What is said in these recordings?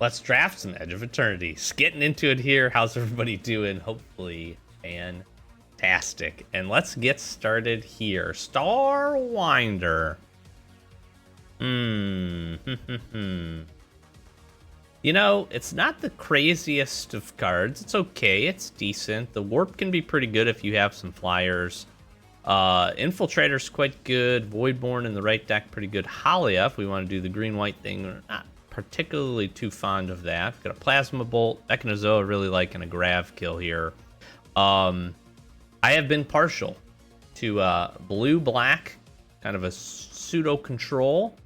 Let's draft some Edge of Eternities. Getting into it here. How's everybody doing? Hopefully fantastic. And let's get started here. Starwinder. You know, it's not the craziest of cards. It's okay. It's decent. The warp can be pretty good if you have some flyers. Infiltrator's quite good. Voidborn in the right deck, pretty good. Halia, if we want to do the green-white thing. We're not particularly too fond of that. Got a Plasma Bolt. Mechanozoa really liking a Grav kill here. I have been partial to blue-black, kind of a pseudo-control.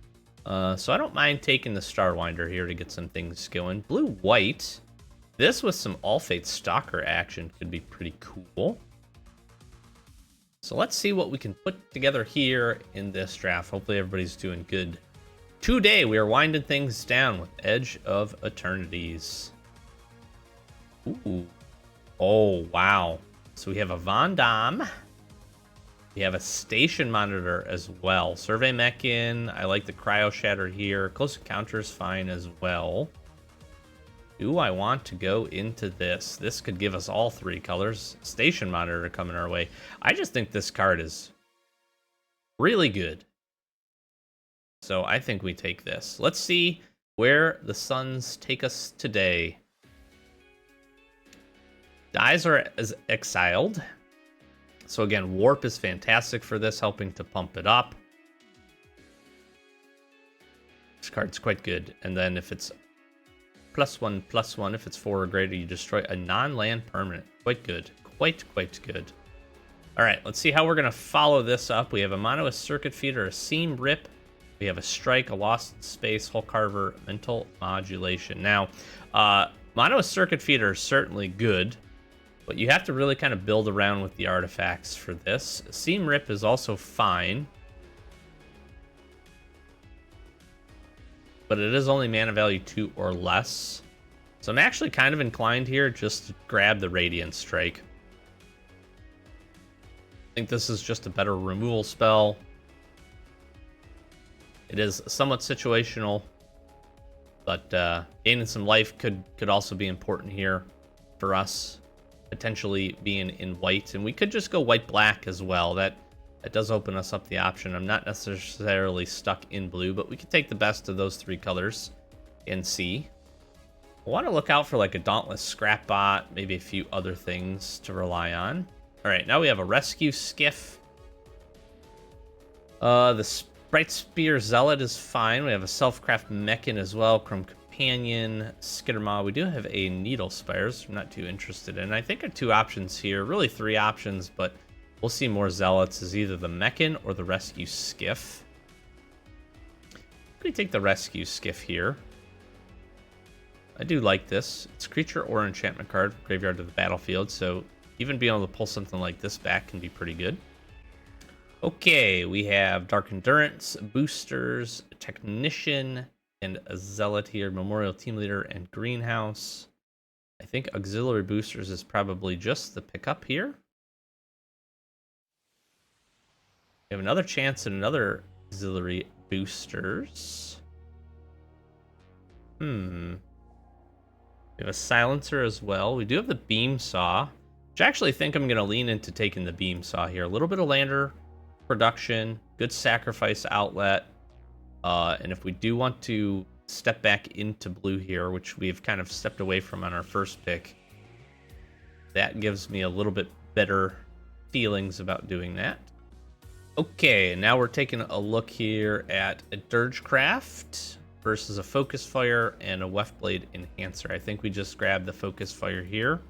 So I don't mind taking the Starwinder here to get some things going. Blue-white. This with some All-Fate Stalker action could be pretty cool. So let's see what we can put together here in this draft. Hopefully everybody's doing good. Today we are winding things down with Edge of Eternities. Ooh. Oh, wow. So we have a Von Dam. We have a Station Monitor as well. Survey Mechan. I like the Cryo Shatter here. Close Encounter is fine as well. Do I want to go into this? This could give us all three colors. Station Monitor coming our way. I just think this card is really good. So I think we take this. Let's see where the Suns take us today. Dyes are exiled. So again, Warp is fantastic for this, helping to pump it up. This card's quite good. And then if it's +1/+1, if it's 4 or greater, you destroy a non-land permanent. Quite good. Quite good. All right, let's see how we're going to follow this up. We have a Mono, a Circuit Feeder, a Seam Rip. We have a Strike, a Lost in Space, Hull Carver, Mental Modulation. Now, Mono, a Circuit Feeder is certainly good, but you have to really kind of build around with the artifacts for this. Seam Rip is also fine, but it is only mana value 2 or less. So I'm actually kind of inclined here just to grab the Radiant Strike. I think this is just a better removal spell. It is somewhat situational, but gaining some life could also be important here for us, potentially being in white. And we could just go white-black as well. That does open us up the option. I'm not necessarily stuck in blue, but we could take the best of those three colors and see. I want to look out for like a Dauntless Scrap Bot, maybe a few other things to rely on. All right, now we have a Rescue Skiff. The Bright Spear Zealot is fine. We have a Self-Craft Mechan as well. Chrome Companion, Skittermaw. We do have a Needle Spires. I'm not too interested in. I think there are two options here. Really three options, but we'll see more Zealots as either the Mechan or the Rescue Skiff. We take the Rescue Skiff here. I do like this. It's creature or enchantment card, graveyard to the battlefield, so even being able to pull something like this back can be pretty good. Okay, we have Dark Endurance, Boosters, Technician, and a Zealot here, Memorial Team Leader, and Greenhouse. I think Auxiliary Boosters is probably just the pickup here. We have another chance at another Auxiliary Boosters. We have a Silencer as well. We do have the Beam Saw, which I actually think I'm going to lean into taking the Beam Saw here. A little bit of Lander production, good sacrifice outlet, and if we do want to step back into blue here, which we've kind of stepped away from on our first pick, that gives me a little bit better feelings about doing that. Okay, now we're taking a look here at a Dirgecraft versus a Focus Fire and a Weftblade Enhancer. I think we just grabbed the Focus Fire here.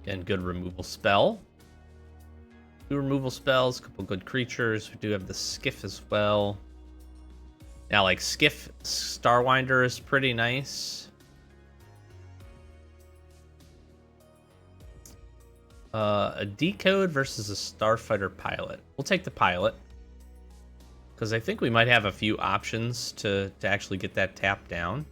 Again, good removal spell. Two removal spells, a couple good creatures. We do have the Skiff as well. Now, like, Skiff Starwinder is pretty nice. A Decode versus a Starfighter Pilot. We'll take the Pilot, because I think we might have a few options to actually get that tapped down.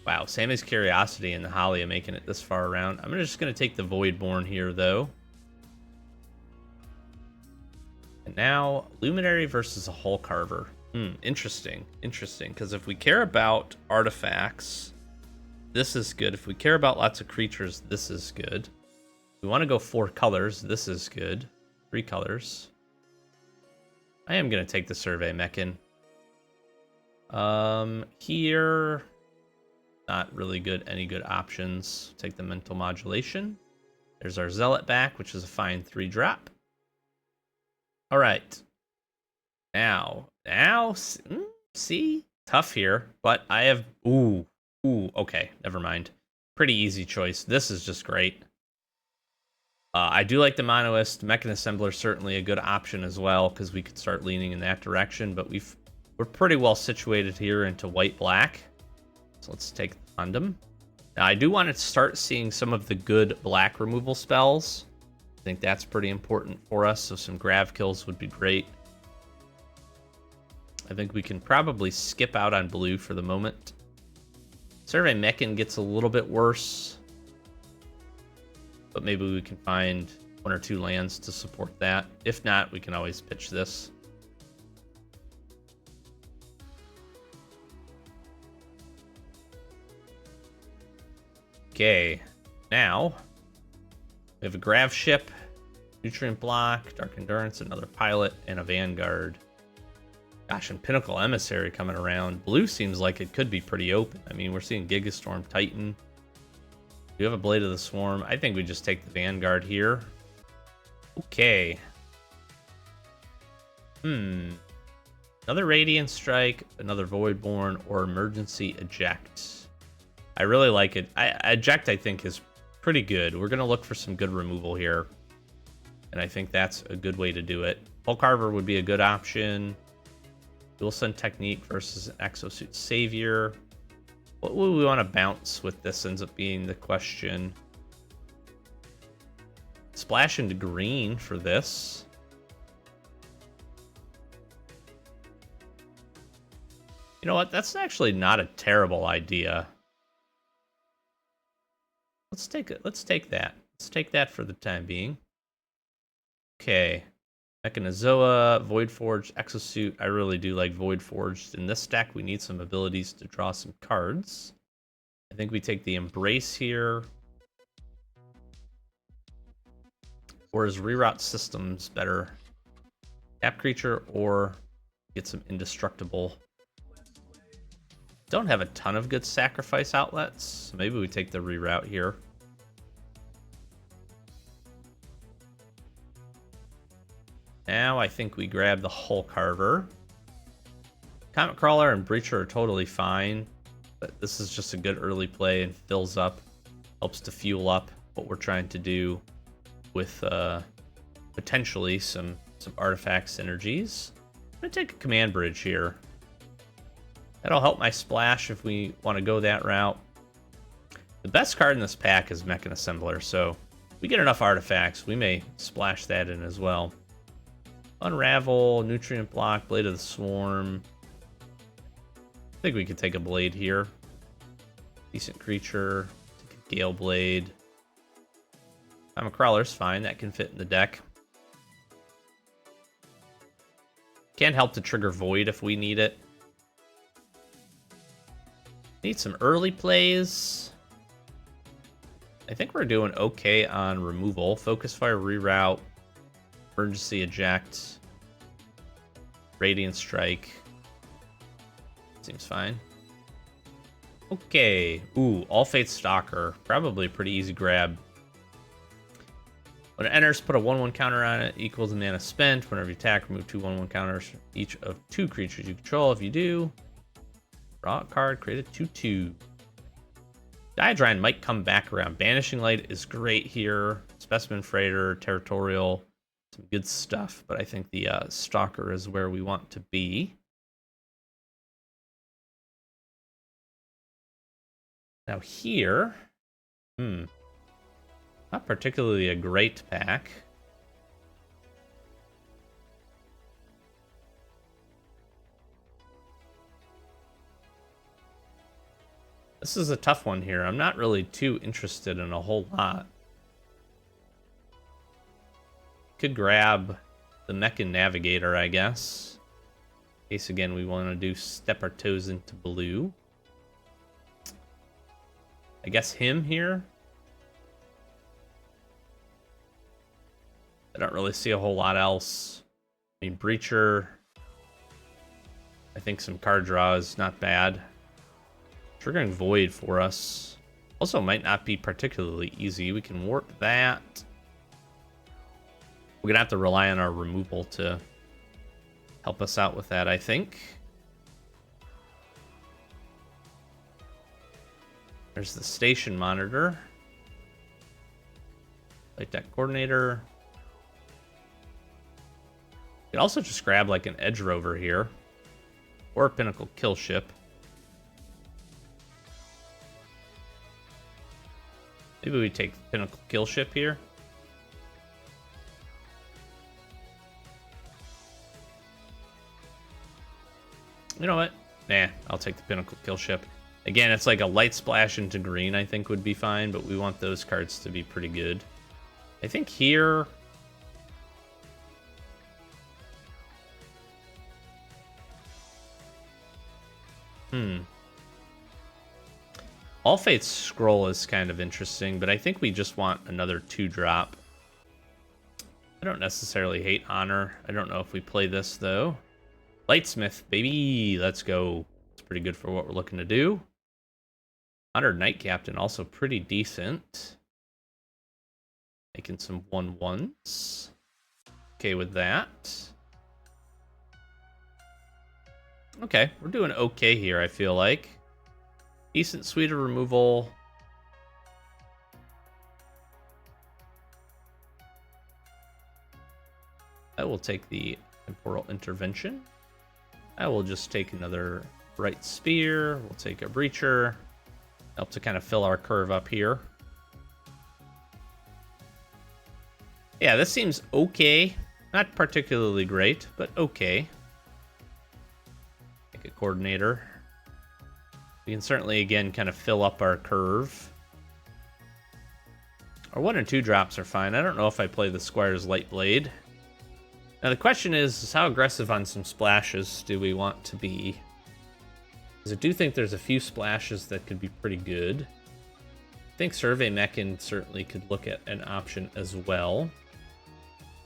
Wow, Sammy's Curiosity and the Halia making it this far around. I'm just going to take the Voidborn here, though. And now, Luminary versus a Hull Carver. Interesting. Interesting. Because if we care about artifacts, this is good. If we care about lots of creatures, this is good. If we want to go 4 colors, this is good. 3 colors. I am going to take the Survey Mechan. Here, not really good. Any good options? Take the Mental Modulation. There's our Zealot back, which is a fine 3-drop. All right. Now, see, tough here, but I have, okay, never mind. Pretty easy choice. This is just great. I do like the Monoist. Mechan Assembler certainly a good option as well, because we could start leaning in that direction, but we're pretty well situated here into white-black. So let's take the Condom. Now, I do want to start seeing some of the good black removal spells. I think that's pretty important for us, so some Grav kills would be great. I think we can probably skip out on blue for the moment. Survey Mechan gets a little bit worse, but maybe we can find 1 or 2 lands to support that. If not, we can always pitch this. Okay, now we have a Grav Ship, Nutrient Block, Dark Endurance, another Pilot, and a Vanguard. Gosh, and Pinnacle Emissary coming around. Blue seems like it could be pretty open. I mean, we're seeing Gigastorm Titan. We have a Blade of the Swarm. I think we just take the Vanguard here. Okay. Another Radiant Strike, another Voidborn, or Emergency Eject. I really like it. Eject, I think, is pretty good. We're going to look for some good removal here. And I think that's a good way to do it. Hull Carver would be a good option. Dual Sun Technique versus an Exosuit Savior. What would we want to bounce with this ends up being the question. Splash into green for this. You know what? That's actually not a terrible idea. Let's take it. Let's take that. Let's take that for the time being. Okay. Mechanozoa, Voidforged, Exosuit. I really do like Voidforged. In this deck, we need some abilities to draw some cards. I think we take the Embrace here. Or is Reroute Systems better? Tap creature or get some Indestructible. Don't have a ton of good sacrifice outlets. So maybe we take the Reroute here. Now I think we grab the Hull Carver. Comet Crawler and Breacher are totally fine, but this is just a good early play and fills up, helps to fuel up what we're trying to do with potentially some artifact synergies. I'm gonna take a Command Bridge here. That'll help my splash if we want to go that route. The best card in this pack is Mechan Assembler, so if we get enough artifacts, we may splash that in as well. Unravel, Nutrient Block, Blade of the Swarm. I think we could take a Blade here. Decent creature. Take a Gale Blade. A Crawler's fine. That can fit in the deck. Can't help to trigger Void if we need it. Need some early plays. I think we're doing okay on removal. Focus Fire, Reroute. Emergency Eject. Radiant Strike. Seems fine. Okay. Ooh, All Faith Stalker. Probably a pretty easy grab. When it enters, put a 1/1 counter on it, equals the mana spent. Whenever you attack, remove 2 1/1 counters from each of 2 creatures you control. If you do, draw a card, create a 2/2. Diadrine might come back around. Banishing Light is great here. Specimen Freighter, Territorial. Some good stuff, but I think the Stalker is where we want to be. Now here, not particularly a great pack. This is a tough one here. I'm not really too interested in a whole lot. Could grab the Mechan Navigator, I guess. In case, again, we want to do step our toes into blue. I guess him here. I don't really see a whole lot else. I mean, Breacher. I think some card draw is not bad. Triggering Void for us. Also might not be particularly easy. We can warp that. We're going to have to rely on our removal to help us out with that, I think. There's the station monitor. Light deck coordinator. You can also just grab like an Edge Rover here. Or a Pinnacle Kill Ship. Maybe we take the Pinnacle Kill Ship here. You know what? Nah, I'll take the Pinnacle Kill Ship. Again, it's like a light splash into green, I think would be fine, but we want those cards to be pretty good. I think here... All Fate's Scroll is kind of interesting, but I think we just want another 2-drop. I don't necessarily hate Honor. I don't know if we play this, though. Lightsmith, baby! Let's go. It's pretty good for what we're looking to do. Honored Knight Captain, also pretty decent. Making some 1/1s. Okay with that. Okay, we're doing okay here, I feel like. Decent suite of removal. I will take the Temporal Intervention. I will just take another Bright Spear. We'll take a Breacher. Help to kind of fill our curve up here. Yeah, this seems okay. Not particularly great, but okay. Take a Coordinator. We can certainly, again, kind of fill up our curve. Our 1 and 2 drops are fine. I don't know if I play the Squire's Light Blade. Now the question is how aggressive on some splashes do we want to be? Because I do think there's a few splashes that could be pretty good. I think Survey Mechan certainly could look at an option as well.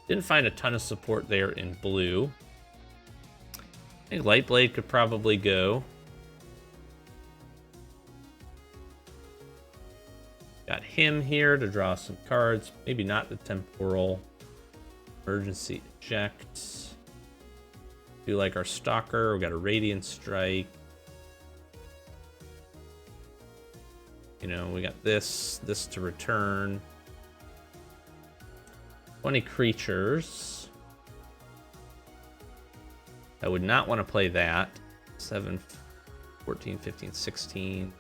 Didn't find a ton of support there in blue. I think Light Blade could probably go. Got him here to draw some cards. Maybe not the Temporal. Emergency Eject. Do like our Stalker. We got a Radiant Strike. You know, we got this to return. 20 creatures. I would not want to play that. 7, 14, 15, 16.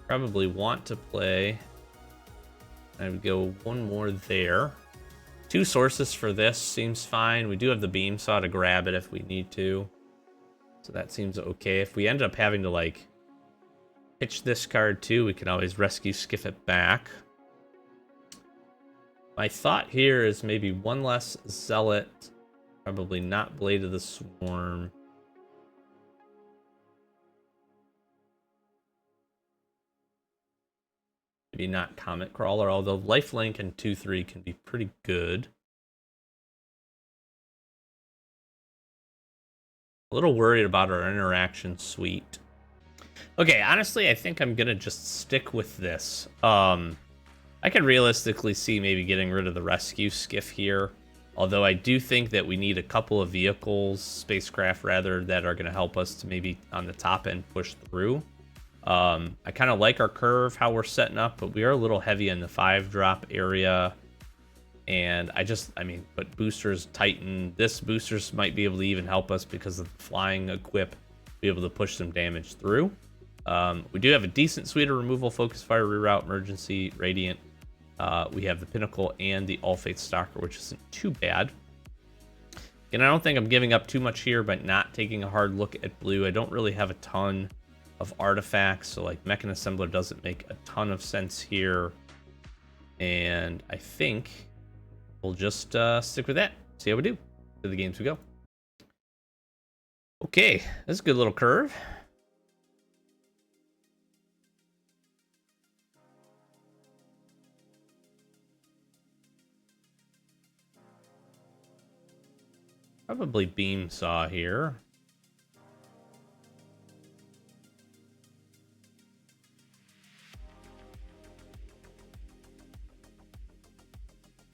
Probably want to play. I would go one more there. 2 sources for this seems fine. We do have the Beam Saw to grab it if we need to. So that seems okay. If we end up having to, like, pitch this card too, we can always rescue Skiff it back. My thought here is maybe one less Zealot. Probably not Blade of the Swarm. Maybe not Comet Crawler, although Lifelink and 2/3 can be pretty good. A little worried about our interaction suite. Okay, honestly, I think I'm gonna just stick with this. I can realistically see maybe getting rid of the rescue skiff here. Although I do think that we need a couple of vehicles, spacecraft rather, that are gonna help us to maybe on the top end push through. I kind of like our curve, how we're setting up, but we are a little heavy in the 5-drop area. And I mean, but boosters tighten. This boosters might be able to even help us because of the flying equip, be able to push some damage through. We do have a decent suite of removal, focus fire, reroute, emergency, radiant. We have the Pinnacle and the All Faith Stalker, which isn't too bad. And I don't think I'm giving up too much here by not taking a hard look at blue. I don't really have a ton of artifacts, so like Mechan Assembler doesn't make a ton of sense here. And I think we'll just stick with that. See how we do. To the games we go. Okay, that's a good little curve. Probably beam saw here.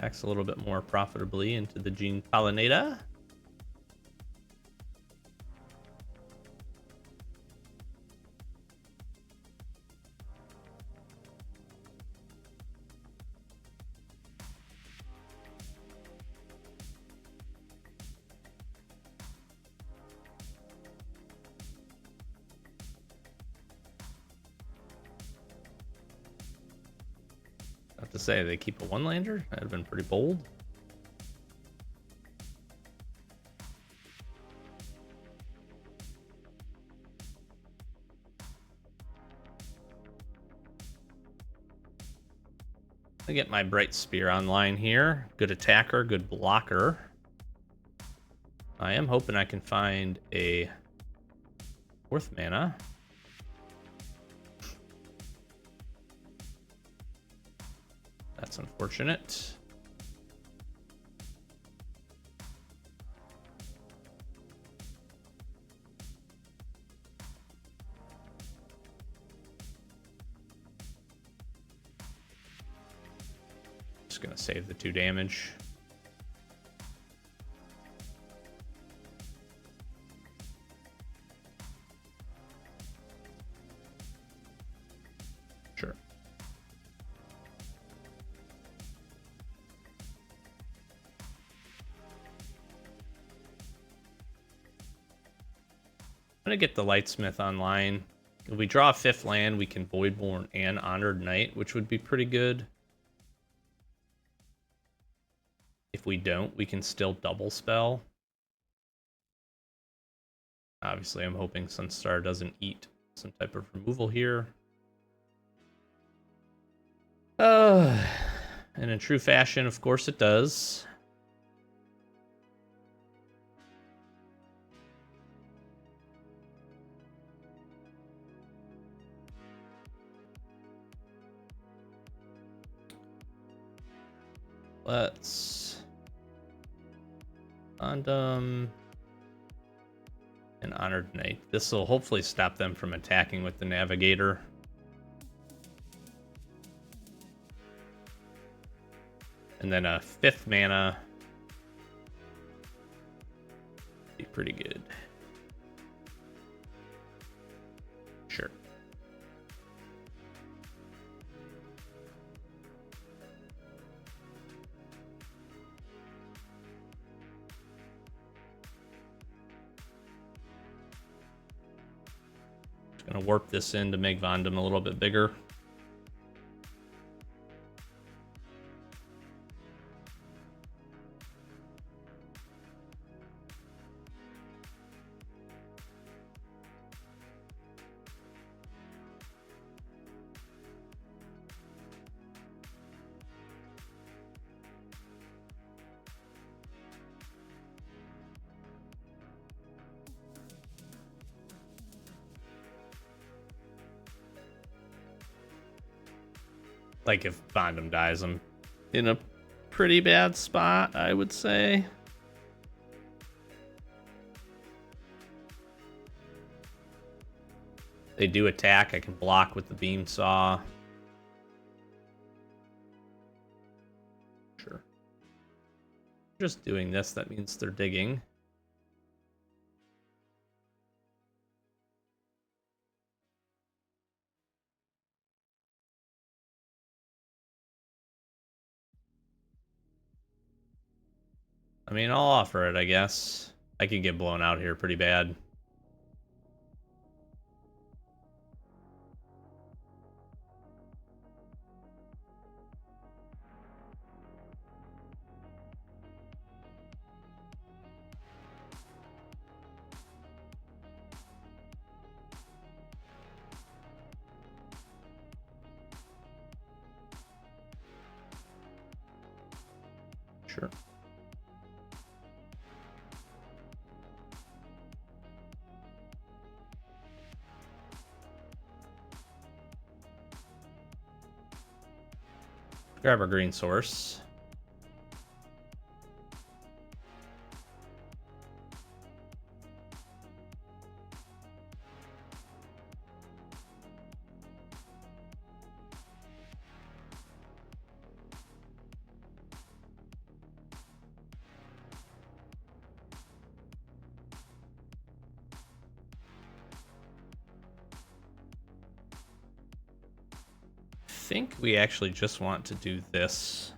Acts a little bit more profitably into the Gene Pollinata. I have to say, they keep a one-lander? That'd have been pretty bold. I get my Bright Spear online here. Good attacker, good blocker. I am hoping I can find a 4th mana. That's unfortunate. Just gonna save the 2 damage. Sure. I'm gonna get the Lightsmith online. If we draw a 5th land, we can Voidborn and Honored Knight, which would be pretty good. If we don't, we can still double spell. Obviously, I'm hoping Sunstar doesn't eat some type of removal here. And in true fashion, of course it does. Let's and Honored Knight. This will hopefully stop them from attacking with the Navigator. And then a 5th mana. Be pretty good. Sure. Gonna warp this in to make Vondam a little bit bigger. Like, if Bondum dies, I'm in a pretty bad spot, I would say. They do attack, I can block with the beam saw. Sure. Just doing this, that means they're digging. I mean, I'll offer it, I guess. I could get blown out here pretty bad. Sure. Grab our green source. I think we actually just want to do this.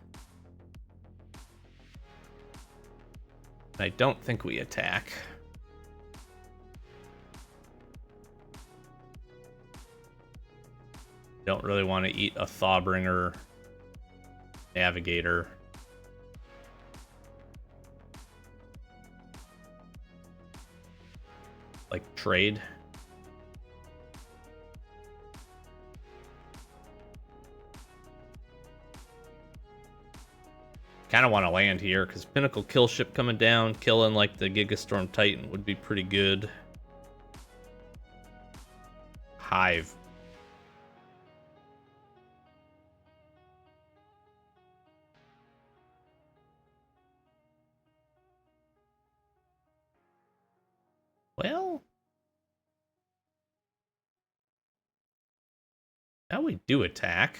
I don't think we attack. Don't really want to eat a Thawbringer Navigator. Like trade. Kind of want to land here because Pinnacle Kill Ship coming down, killing like the Gigastorm Titan would be pretty good. Hive. Well, now we do attack.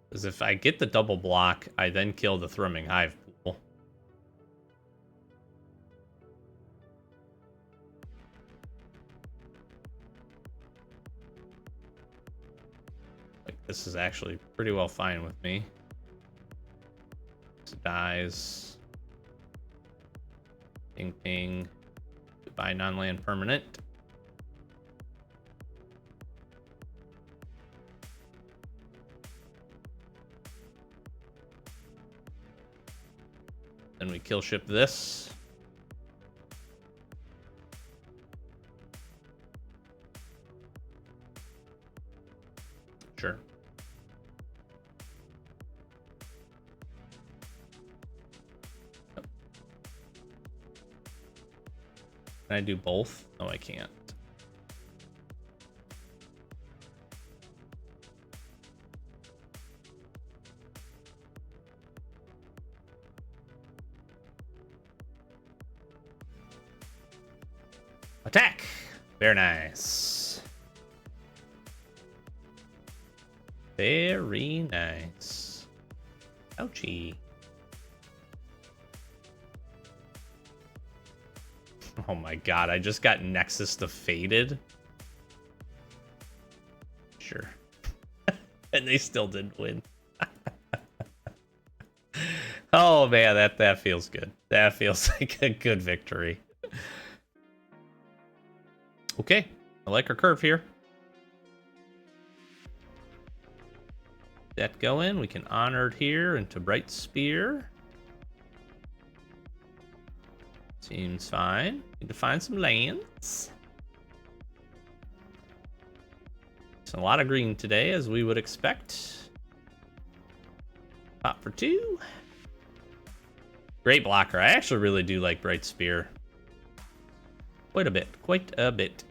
Because if I get the double block, I then kill the Thrumming Hive pool. Like, this is actually pretty well fine with me. This dies. Ping ping. Goodbye, non-land permanent. Then we kill ship this. Sure. Can I do both? No, I can't. Attack! Very nice. Very nice. Ouchie. Oh my god, I just got Nexus to Faded. Sure. And they still didn't win. Oh man, that feels good. That feels like a good victory. Okay, I like our curve here. That going, we can Honored here into Bright Spear. Seems fine. Need to find some lands. It's a lot of green today, as we would expect. Pop for 2. Great blocker. I actually really do like Bright Spear. Quite a bit. Quite a bit.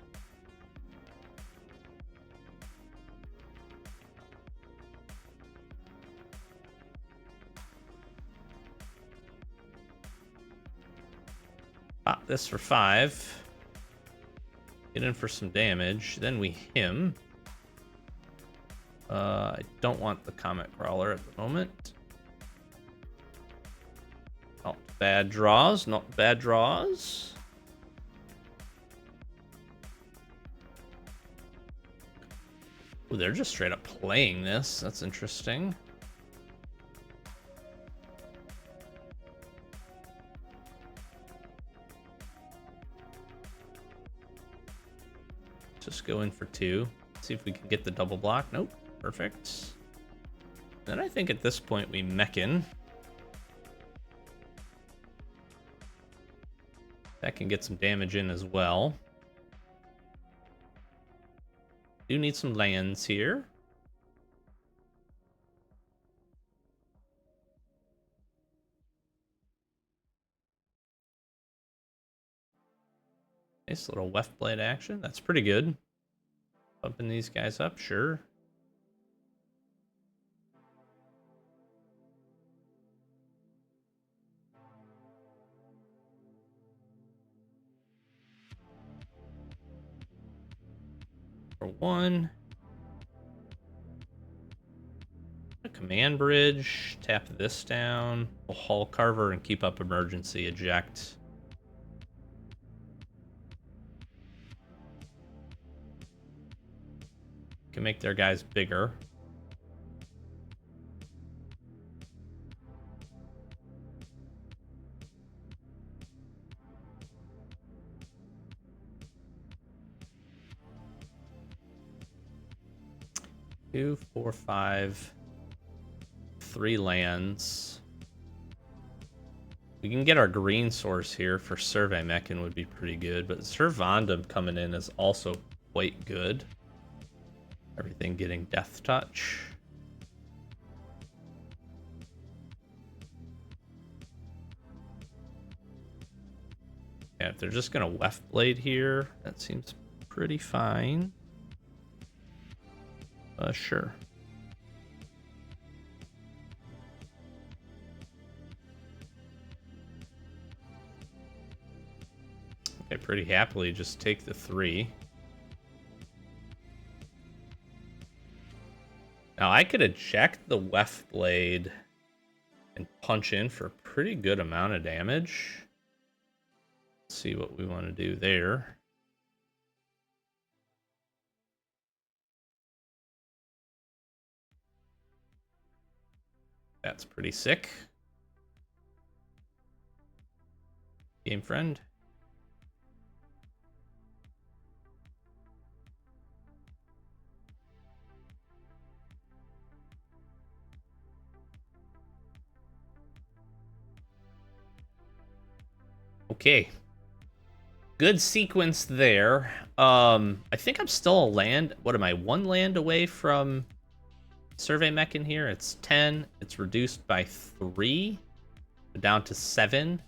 Pop this for 5. Get in for some damage. Then we him. I don't want the Comet Crawler at the moment. Not bad draws. Not bad draws. Ooh, they're just straight up playing this. That's interesting. Just go in for 2. See if we can get the double block. Nope. Perfect. Then I think at this point we mech in. That can get some damage in as well. Do need some lands here. Nice little Weft Blade action. That's pretty good. Bumping these guys up, sure. For one. A command bridge. Tap this down. We'll Hull Carver and keep up emergency eject. Can make their guys bigger. Two, 4, 5, 3 lands. We can get our green source here for Survey Mechan would be pretty good, but Servandum coming in is also quite good. Everything getting Death Touch. Yeah, if they're just gonna Weft Blade here, that seems pretty fine. Sure. Okay, pretty happily just take the 3. Now I could eject the Weft Blade and punch in for a pretty good amount of damage. Let's see what we want to do there. That's pretty sick. Game friend. Okay. Good sequence there. I think I'm still a land. What am I? 1 land away from Survey Mechan here. It's 10. It's reduced by 3. Down to 7.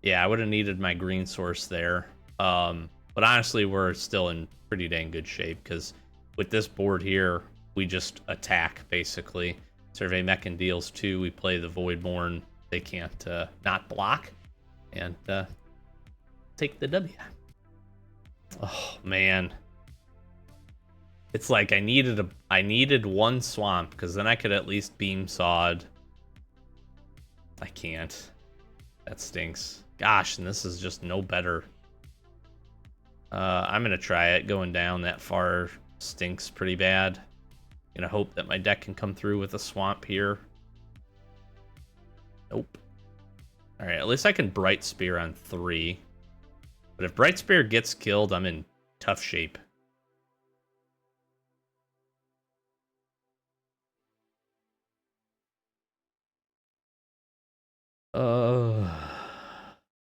Yeah, I would have needed my green source there. But honestly, we're still in pretty dang good shape because with this board here, we just attack, basically. Survey Mechan deals 2. We play the Voidborn. They can't not block. And take the W. Oh, man. It's like I needed 1 swamp, because then I could at least beam sod. I can't. That stinks. Gosh, and this is just no better. I'm gonna try it. Going down that far stinks pretty bad. Gonna hope that my deck can come through with a swamp here. Nope. Alright, at least I can Bright Spear on 3. But if Bright Spear gets killed, I'm in tough shape.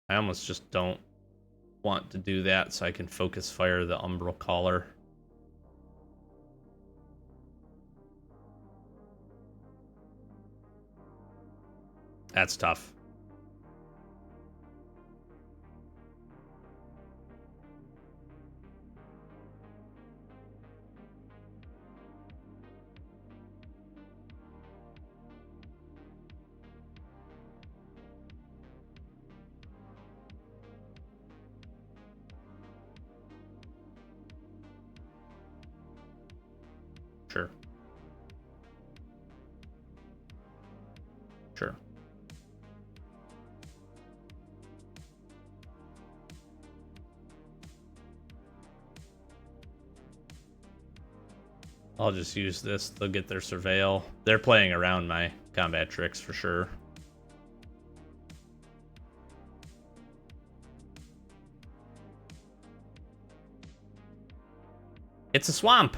I almost just don't want to do that so I can focus fire the Umbral Caller. That's tough. Sure. Sure. I'll just use this. They'll get their Surveil. They're playing around my combat tricks for sure. It's a swamp.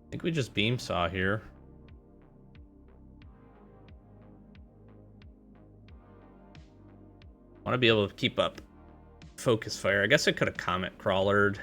I think we just beam saw here. Want to be able to keep up focus fire. I guess I could have Comet Crawlered.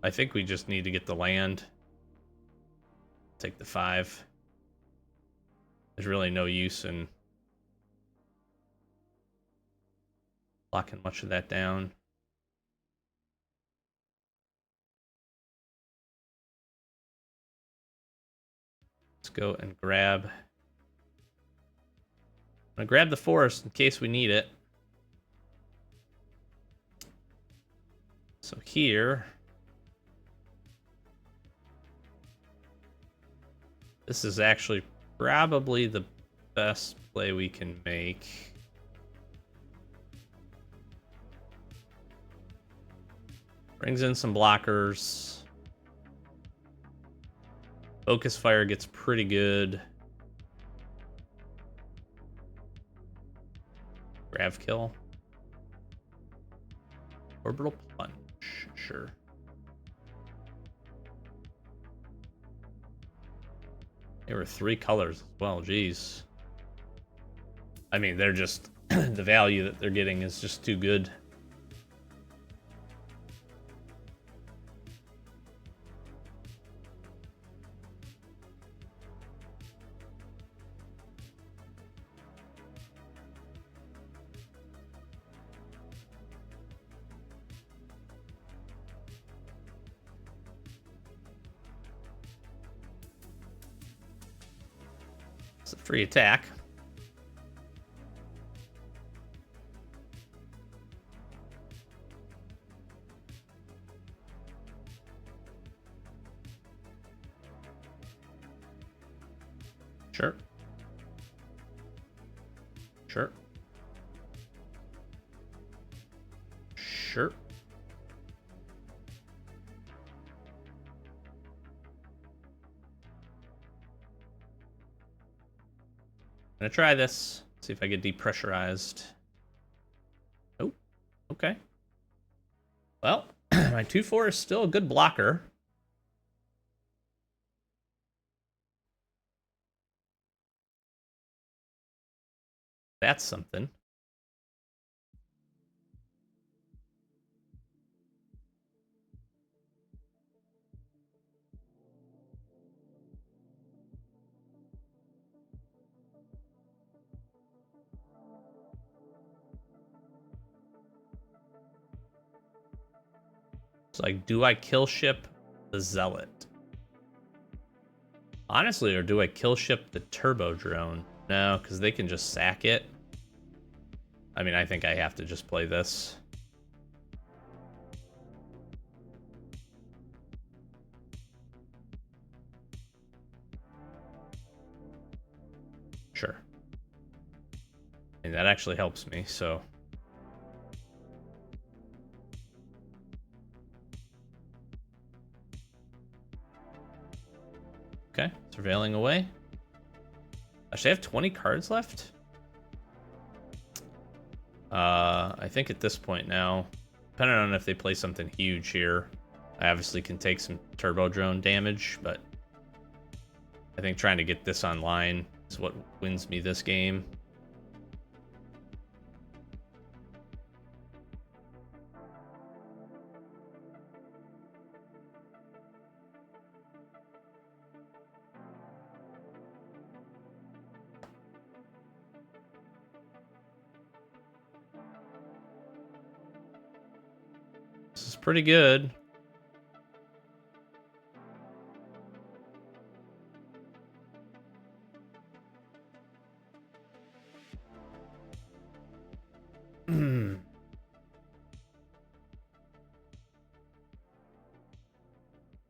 I think we just need to get the land. Take the 5. There's really no use in locking much of that down. Let's go and grab. I'm gonna grab the forest in case we need it. So here, this is actually probably the best play we can make. Brings in some blockers. Focus Fire gets pretty good. Grav Kill. Orbital Plunge. Sure. There were 3 colors as well, geez. I mean, they're just... the value that they're getting is just too good. It's a free attack. Sure. Sure. Sure. I'm gonna try this. See if I get depressurized. Oh, okay. Well, my 2/4 is still a good blocker. That's something. It's like, do I kill ship the Zealot? Honestly, or do I kill ship the Turbo Drone? No, because they can just sack it. I mean, I think I have to just play this. Sure. And that actually helps me, so... Okay, surveilling away. Actually, I have 20 cards left? I think at this point now, depending on if they play something huge here, I obviously can take some Turbo Drone damage, but I think trying to get this online is what wins me this game. This is pretty good.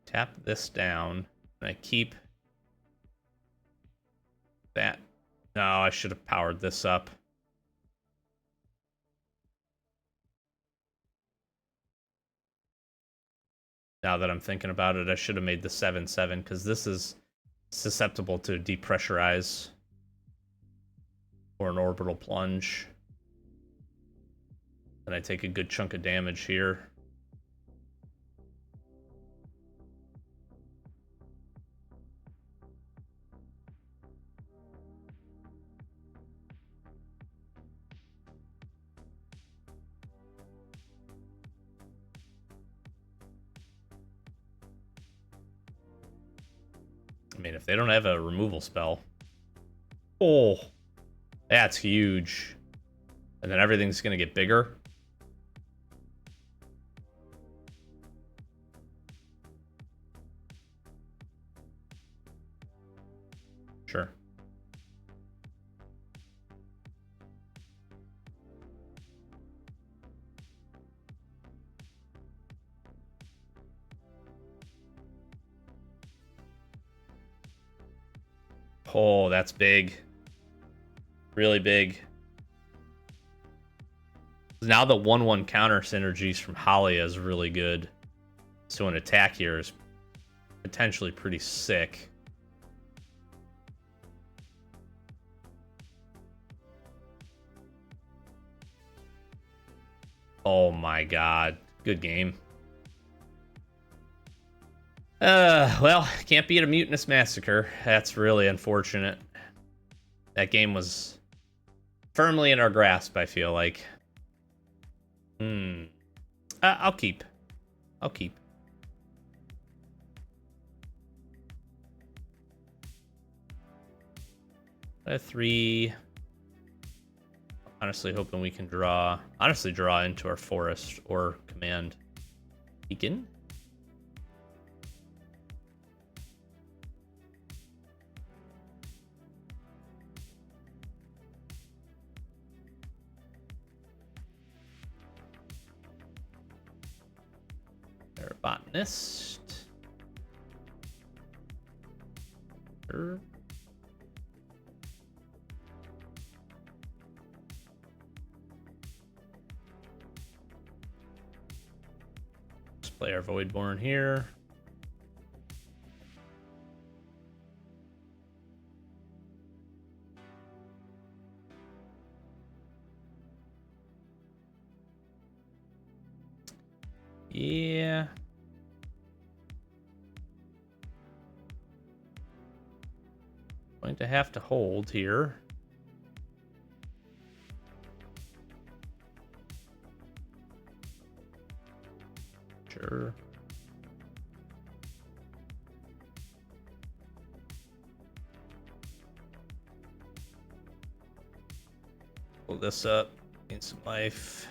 Tap this down, and I keep that. No, I should have powered this up. Now that I'm thinking about it, I should have made the 7/7 because this is susceptible to depressurize or an orbital plunge. And I take a good chunk of damage here. mean, if they don't have a removal spell. Oh, that's huge. And then everything's going to get bigger. Sure. Oh, that's big. Really big. Now the 1/1 counter synergies from Halia is really good. So an attack here is potentially pretty sick. Oh my god. Good game. Well, can't beat a Mutinous Massacre. That's really unfortunate. That game was firmly in our grasp, I feel like. I'll keep. I'll keep. A 3. Honestly, hoping we can draw. Honestly, draw into our forest or command beacon. Botanist. Sure. Let's play our Voidborn here. Yeah. Going to have to hold here. Sure. Pull this up. Gain some life.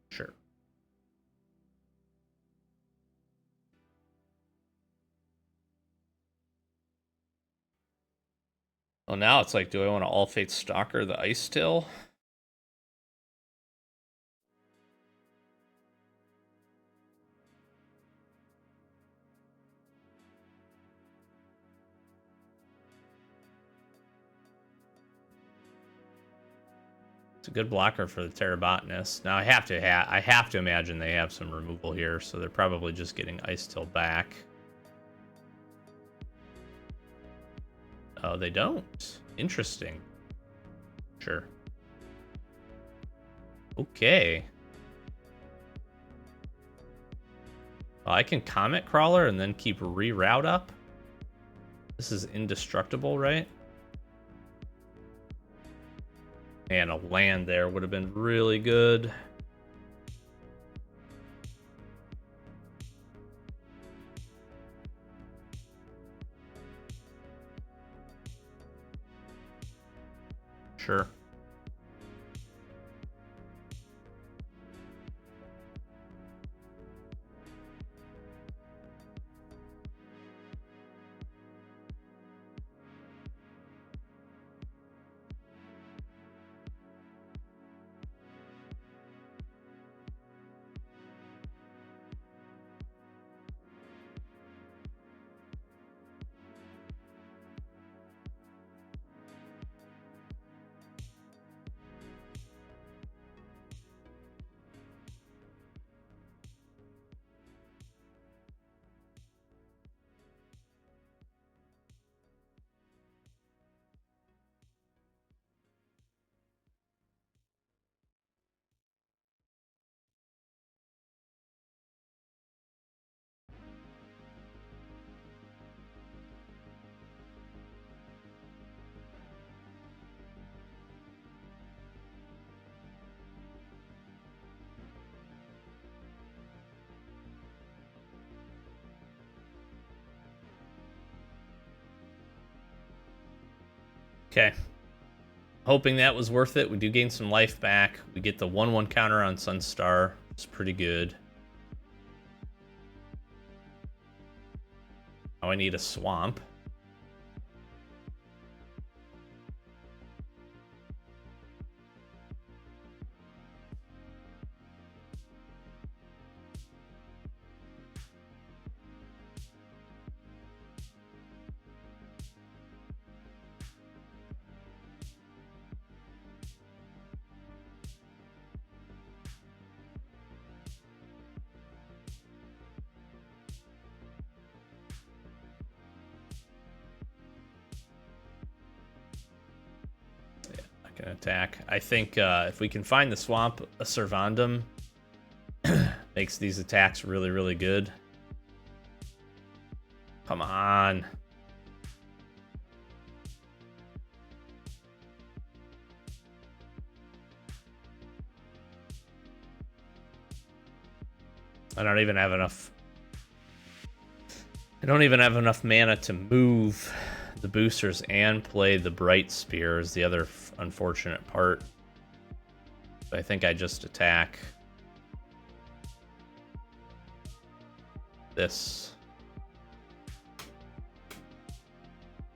Sure. Well, now it's like, do I want to All Fate Stalker the Ice Till? It's a good blocker for the Terrabotanist. Now I have to imagine they have some removal here, so they're probably just getting Ice Till back. Oh, they don't. Interesting. Sure. Okay. Well, I can Comet Crawler and then keep reroute up. This is indestructible, right? And a land there would have been really good. Sure. Okay. Hoping that was worth it. We do gain some life back. We get the 1/1 counter on Sunstar. It's pretty good. Now I need a swamp. Can attack. I think if we can find the swamp, a Servandum makes these attacks really, really good. Come on. I don't even have enough mana to move the boosters and play the Bright Spear is the other unfortunate part. But I think I just attack this.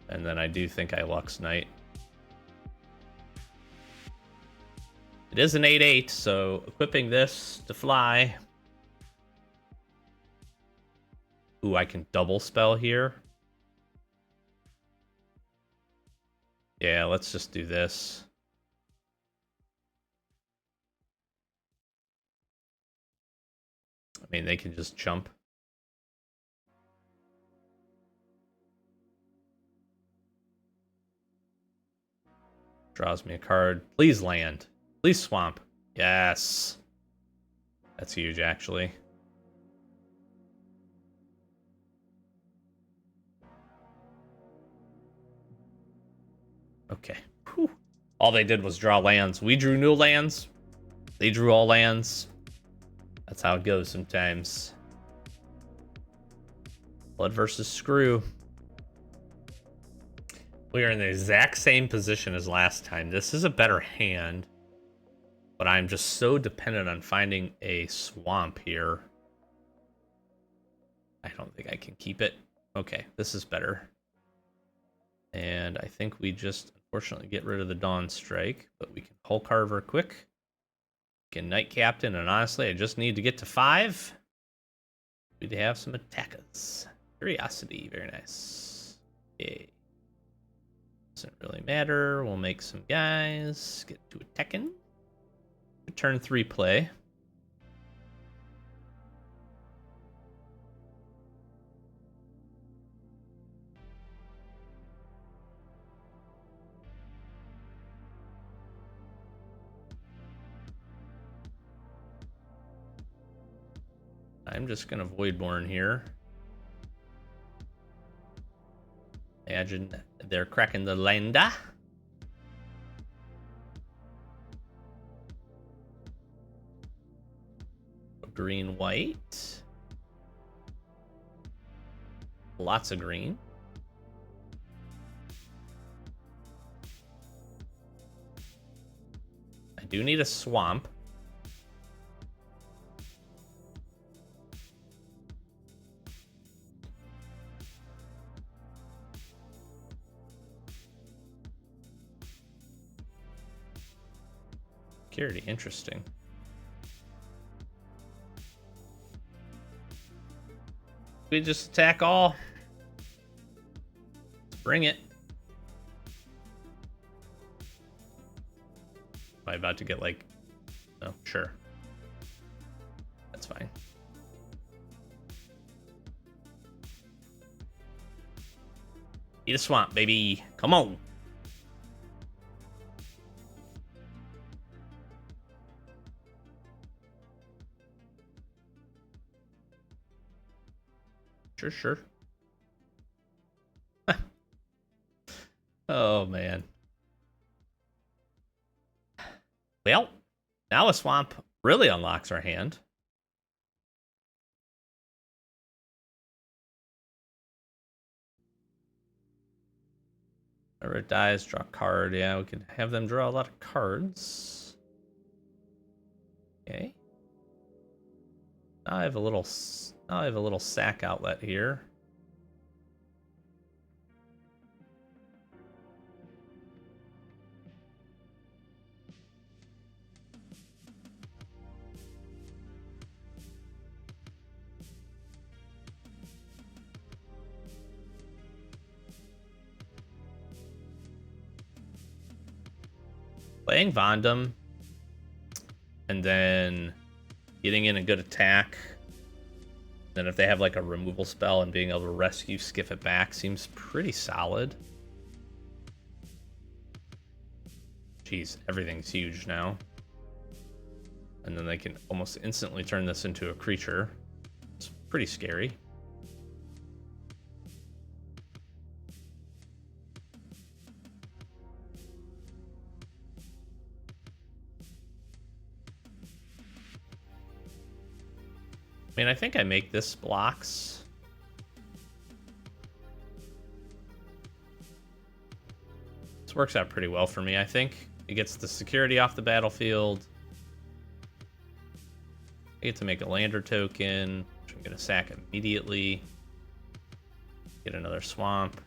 And then I do think I Lux Knight. It is an 8/8, so equipping this to fly. Ooh, I can double spell here. Yeah, let's just do this. I mean, they can just jump. Draws me a card. Please land. Please swamp. Yes. That's huge, actually. Okay. Whew. All they did was draw lands. We drew no lands. They drew all lands. That's how it goes sometimes. Blood versus screw. We are in the exact same position as last time. This is a better hand. But I'm just so dependent on finding a swamp here. I don't think I can keep it. Okay, this is better. And I think we just, unfortunately, get rid of the Dawn Strike. But we can Hull Carver quick. We can Knight Captain. And honestly, I just need to get to 5. We'd have some attackers. Curiosity, very nice. Okay. Doesn't really matter. We'll make some guys. Get to attacking. Turn 3 play. I'm just gonna Voidborn here. Imagine they're cracking the landa. Green, white. Lots of green. I do need a swamp. Security, interesting. We just attack all. Let's bring it. Am I about to get like... Oh, sure. That's fine. Eat a swamp, baby. Come on. Sure. Oh, man. Well, now a swamp really unlocks our hand. Whenever it dies, draw a card. Yeah, we could have them draw a lot of cards. Okay. Now I have a little sack outlet here. Playing Vondum, and then getting in a good attack. Then if they have like a removal spell and being able to rescue, skiff it back seems pretty solid. Jeez, everything's huge now. And then they can almost instantly turn this into a creature. It's pretty scary. I mean, I think I make this blocks. This works out pretty well for me, I think. It gets the security off the battlefield. I get to make a lander token, which I'm going to sack immediately. Get another swamp.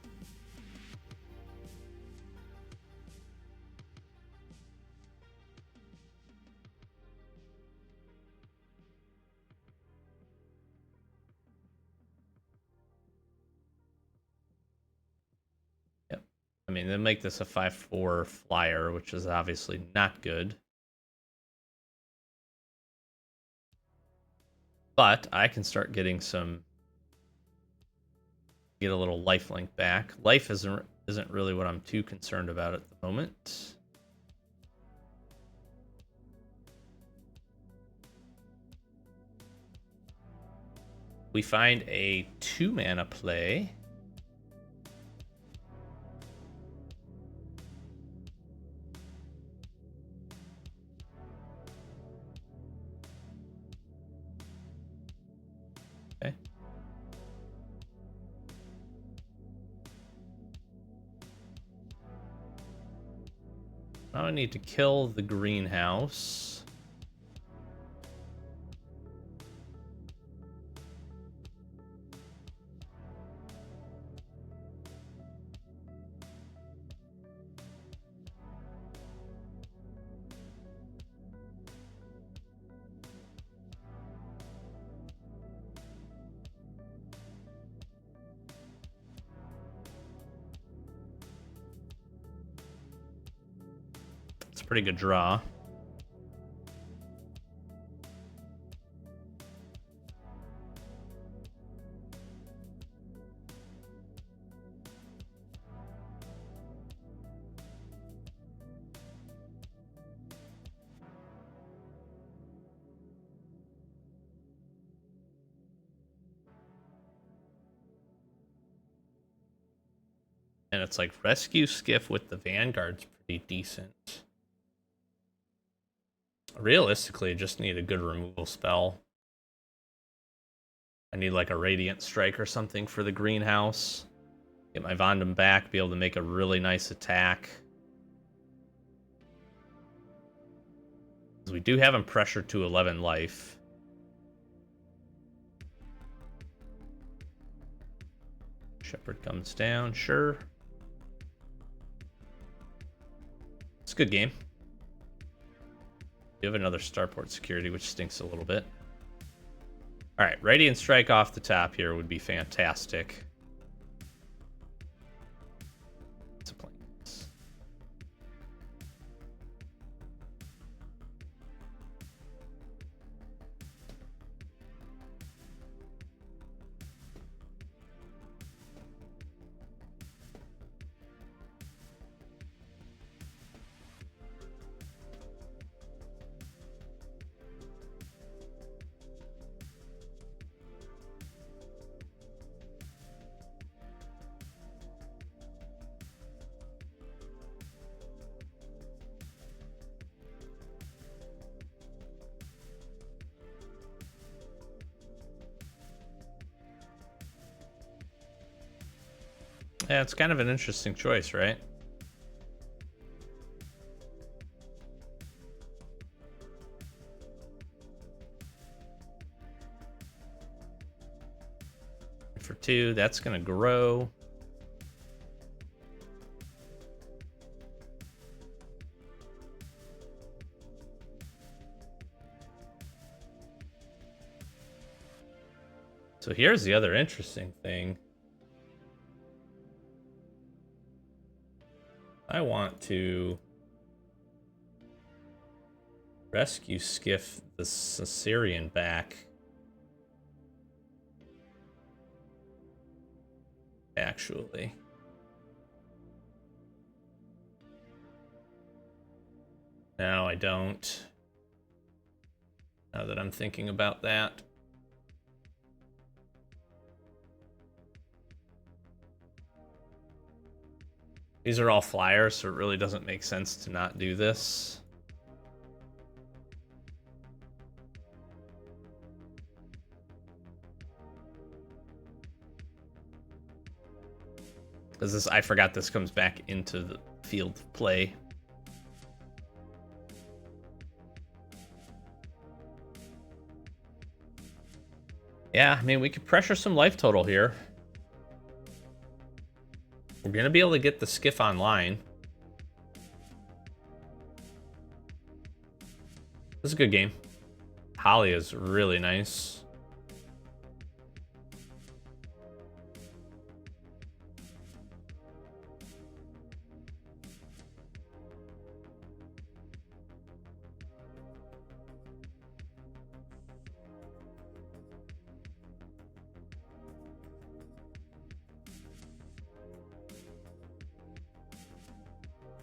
I mean, they make this a 5/4 flyer, which is obviously not good. But I can start getting get a little lifelink back. Life isn't really what I'm too concerned about at the moment. We find a 2-mana play. Okay. Now I need to kill the greenhouse. It's a pretty good draw. And it's like rescue skiff with the Vanguard's pretty decent. Realistically, I just need a good removal spell. I need like a Radiant Strike or something for the greenhouse. Get my Vondum back, be able to make a really nice attack. Because we do have him pressured to 11 life. Shepherd comes down, sure. It's a good game. We have another starport security, which stinks a little bit. All right, Radiant Strike off the top here would be fantastic. It's a plains. Yeah, it's kind of an interesting choice, right? for 2. That's going to grow. So here's the other interesting thing. I want to rescue Skiff the Caesarean back. Actually. No, I don't. Now that I'm thinking about that. These are all flyers, so it really doesn't make sense to not do this. Because this, I forgot this comes back into the field of play. Yeah, I mean, we could pressure some life total here. We're going to be able to get the Skiff online. This is a good game. Holly is really nice.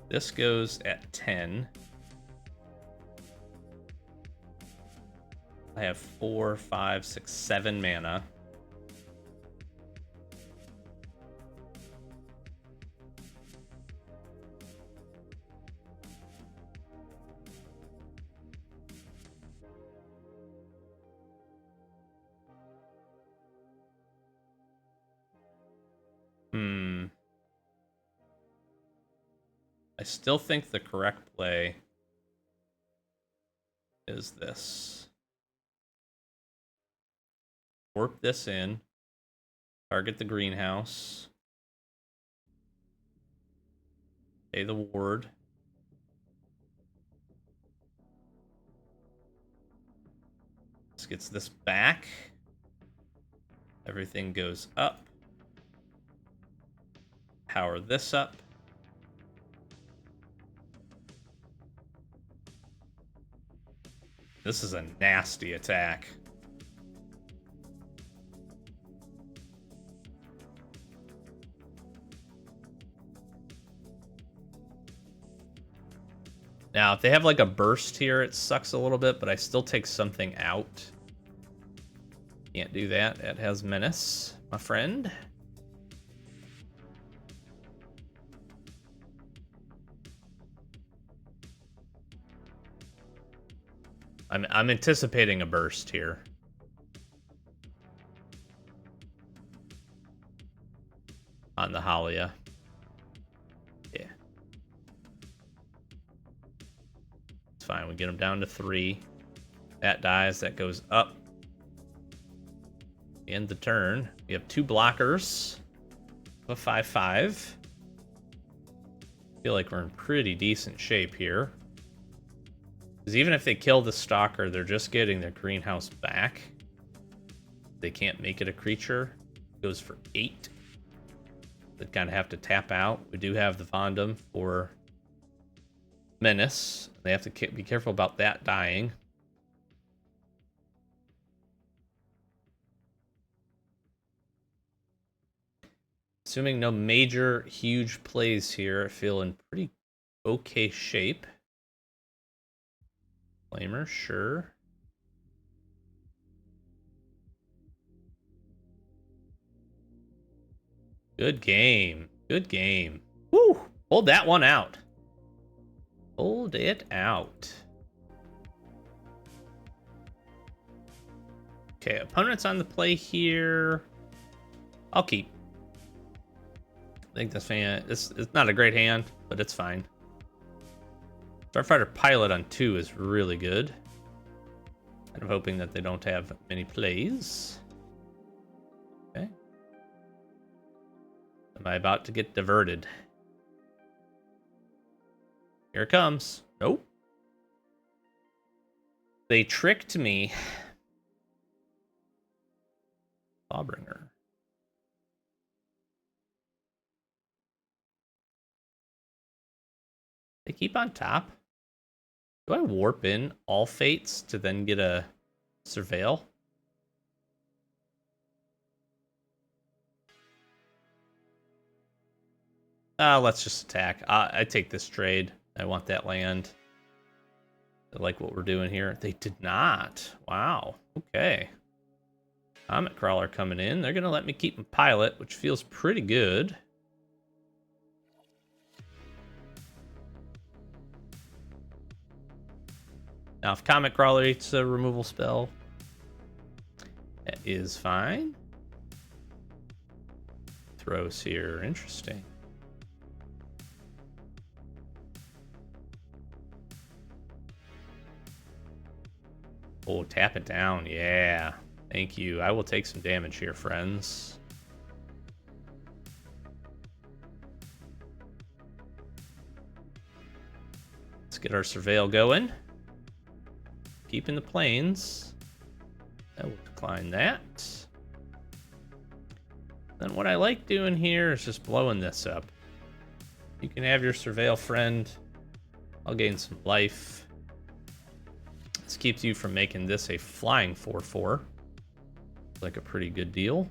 This goes at 10. I have 4, 5, 6, 7 mana. I still think the correct play is this. Work this in. Target the greenhouse. Pay the ward. This gets this back. Everything goes up. Power this up. This is a nasty attack. Now, if they have like a burst here, it sucks a little bit, but I still take something out. Can't do that. It has Menace, my friend. I'm anticipating a burst here. On the Halia. Yeah. It's fine. We get him down to 3. That dies. That goes up. End the turn. We have 2 blockers. A 5/5. Feel like we're in pretty decent shape here. Because even if they kill the Stalker, they're just getting their greenhouse back. They can't make it a creature. It goes for 8. They kind of have to tap out. We do have the Vondum for Menace. They have to be careful about that dying. Assuming no major, huge plays here, I feel in pretty okay shape. Flamer, sure. Good game. Good game. Woo! Hold that one out. Hold it out. Okay, opponent's on the play here. I'll keep. I think this fan, it's not a great hand, but it's fine. Starfighter Pilot on 2 is really good. I'm hoping that they don't have many plays. Okay. Am I about to get diverted? Here it comes. Nope. They tricked me. Lawbringer. They keep on top. Do I warp in all fates to then get a surveil? Let's just attack. I take this trade. I want that land. I like what we're doing here. They did not. Wow. Okay. Comet Crawler coming in. They're going to let me keep my pilot, which feels pretty good. Now, if Comet Crawler eats a removal spell, that is fine. Throws here. Interesting. Oh, tap it down. Yeah. Thank you. I will take some damage here, friends. Let's get our surveil going. Keeping the planes. I will decline that. Then what I like doing here is just blowing this up. You can have your surveil, friend. I'll gain some life. This keeps you from making this a flying 4/4. Like a pretty good deal.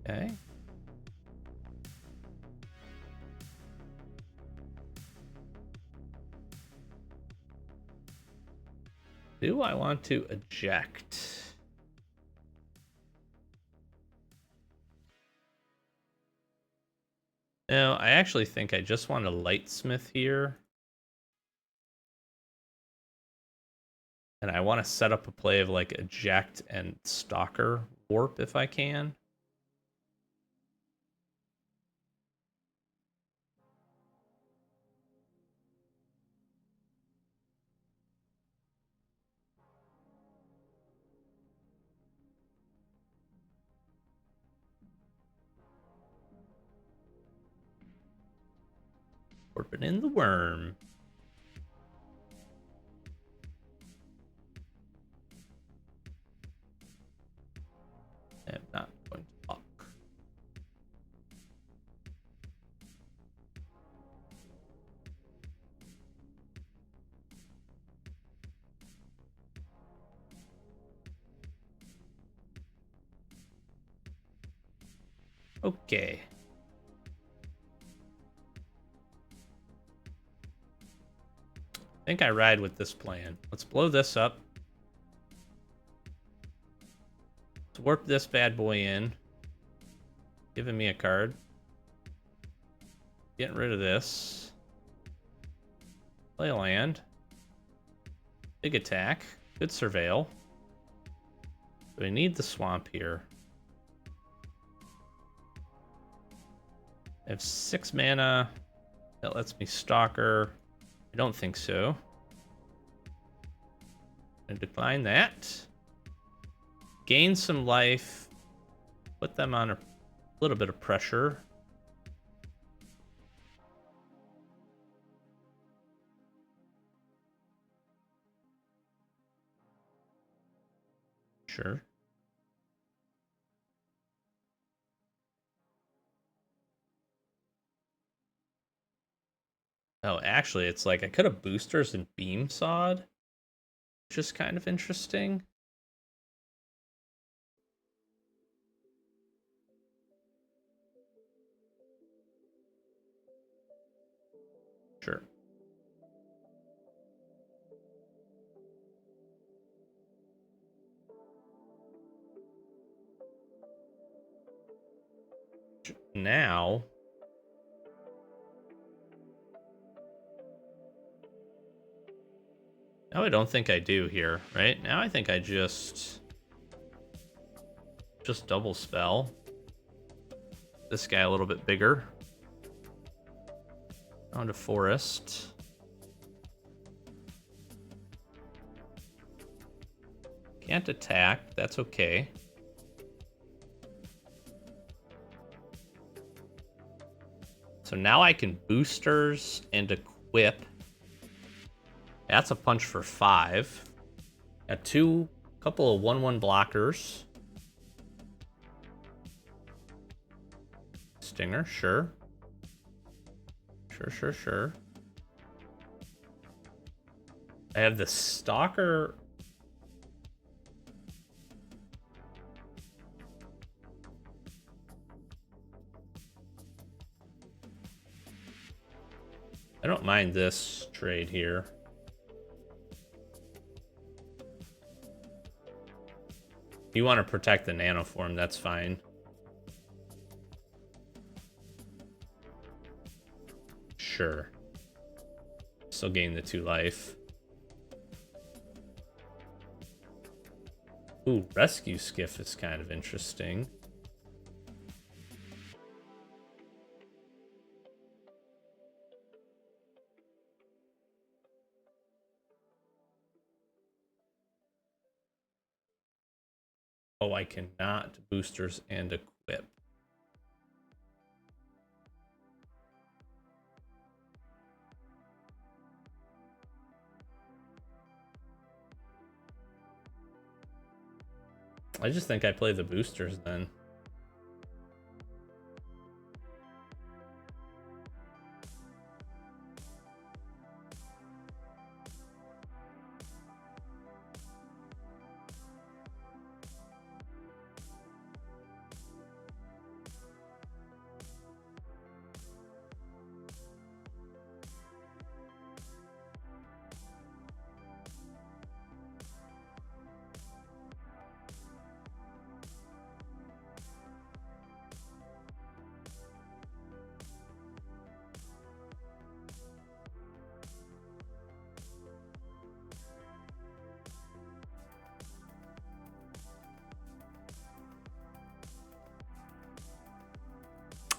Okay. Do I want to eject? No, I actually think I just want a lightsmith here. And I want to set up a play of like eject and stalker warp if I can. Warping in the worm. I'm not going to block. Okay. I think I ride with this plan. Let's blow this up. Let's warp this bad boy in. Giving me a card. Getting rid of this. Play a land. Big attack. Good surveil. Do I need the swamp here? I have 6 mana. That lets me stalker. I don't think so. I'm gonna decline that. Gain some life. Put them on a little bit of pressure. Sure. Oh, actually, it's like I could have boosters and beam sawed, which is kind of interesting. Sure. Now, I don't think I do here, right? Now I think I just double spell. This guy a little bit bigger. On to forest. Can't attack, that's okay. So now I can boosters and equip. That's a punch for 5. Got couple of 1/1 blockers. Stinger, sure. Sure. I have the Stalker. I don't mind this trade here. If you want to protect the nanoform, that's fine. Sure. Still gain the 2 life. Ooh, Rescue Skiff is kind of interesting. Oh, I cannot boosters and equip. I just think I play the boosters then.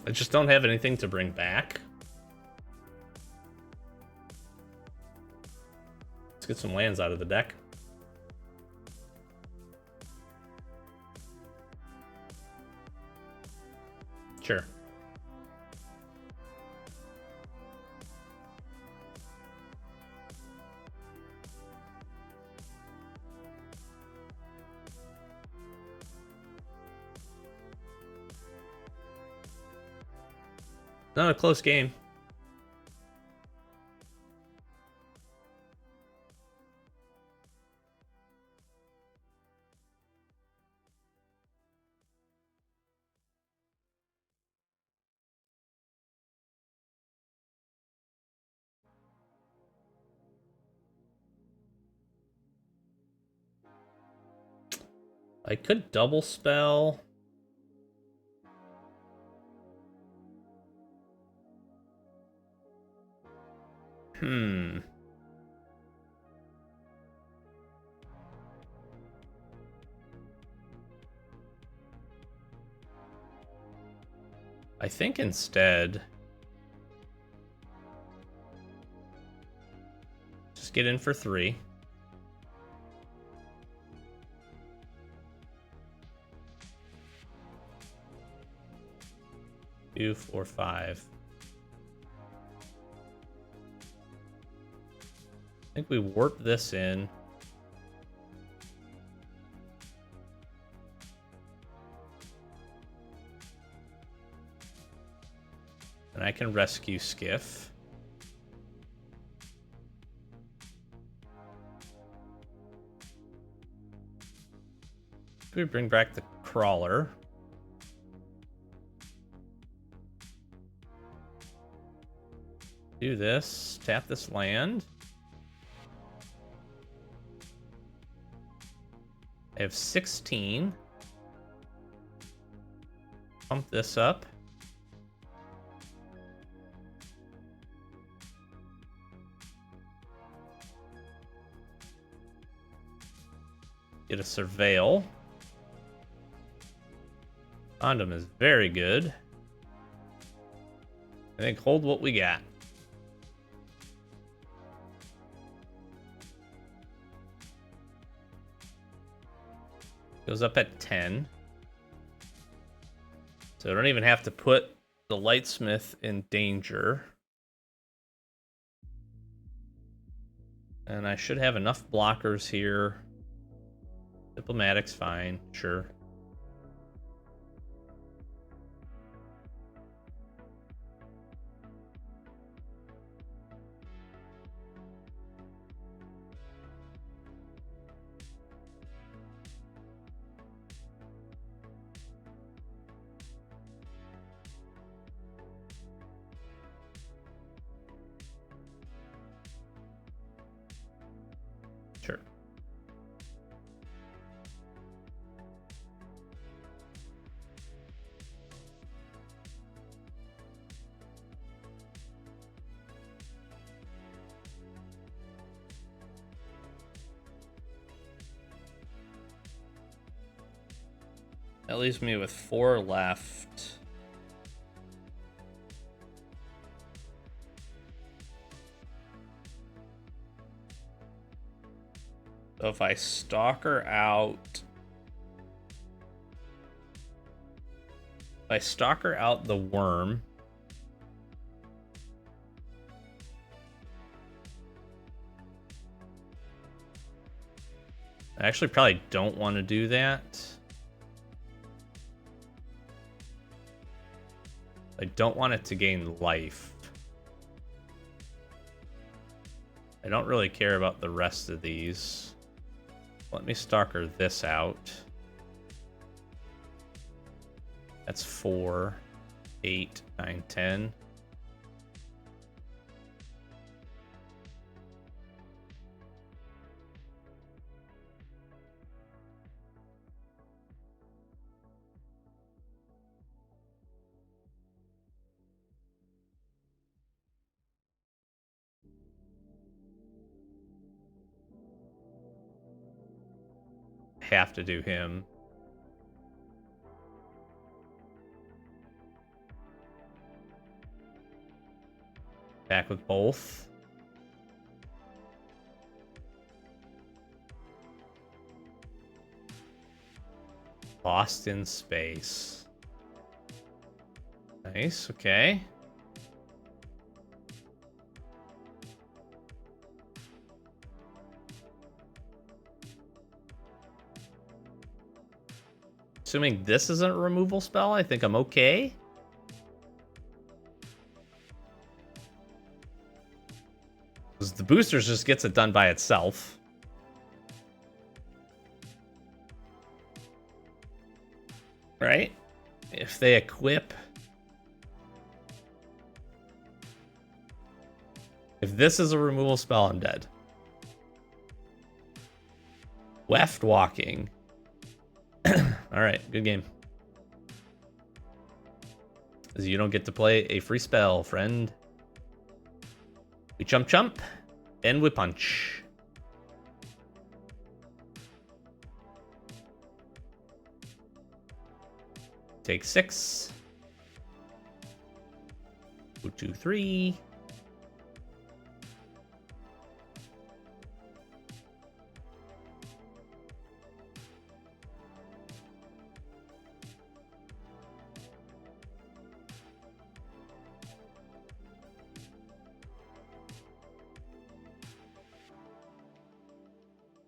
I just don't have anything to bring back. Let's get some lands out of the deck. Sure. Not a close game. I could double spell. I think instead, just get in for 3. Two, 4, 5. I think we warp this in. And I can rescue Skiff. We bring back the Crawler. Do this, tap this land. I have 16. Pump this up. Get a Surveil. Condom is very good. I think hold what we got. Goes up at 10. So I don't even have to put the Lightsmith in danger. And I should have enough blockers here. Diplomatic's fine, sure. Sure. That leaves me with 4 left. So if I stalker out... If I stalker out the worm... I actually probably don't want to do that. I don't want it to gain life. I don't really care about the rest of these. Let me stalker this out. That's 4, 8, 9, 10. Have to do him. Back with both. Lost in space. Nice, okay. Assuming this isn't a removal spell, I think I'm okay. Because the boosters just gets it done by itself. Right? If they equip... If this is a removal spell, I'm dead. Weft walking. Alright, good game. Because you don't get to play a free spell, friend. We chump chump, and we punch. Take 6. 2, 2, 3.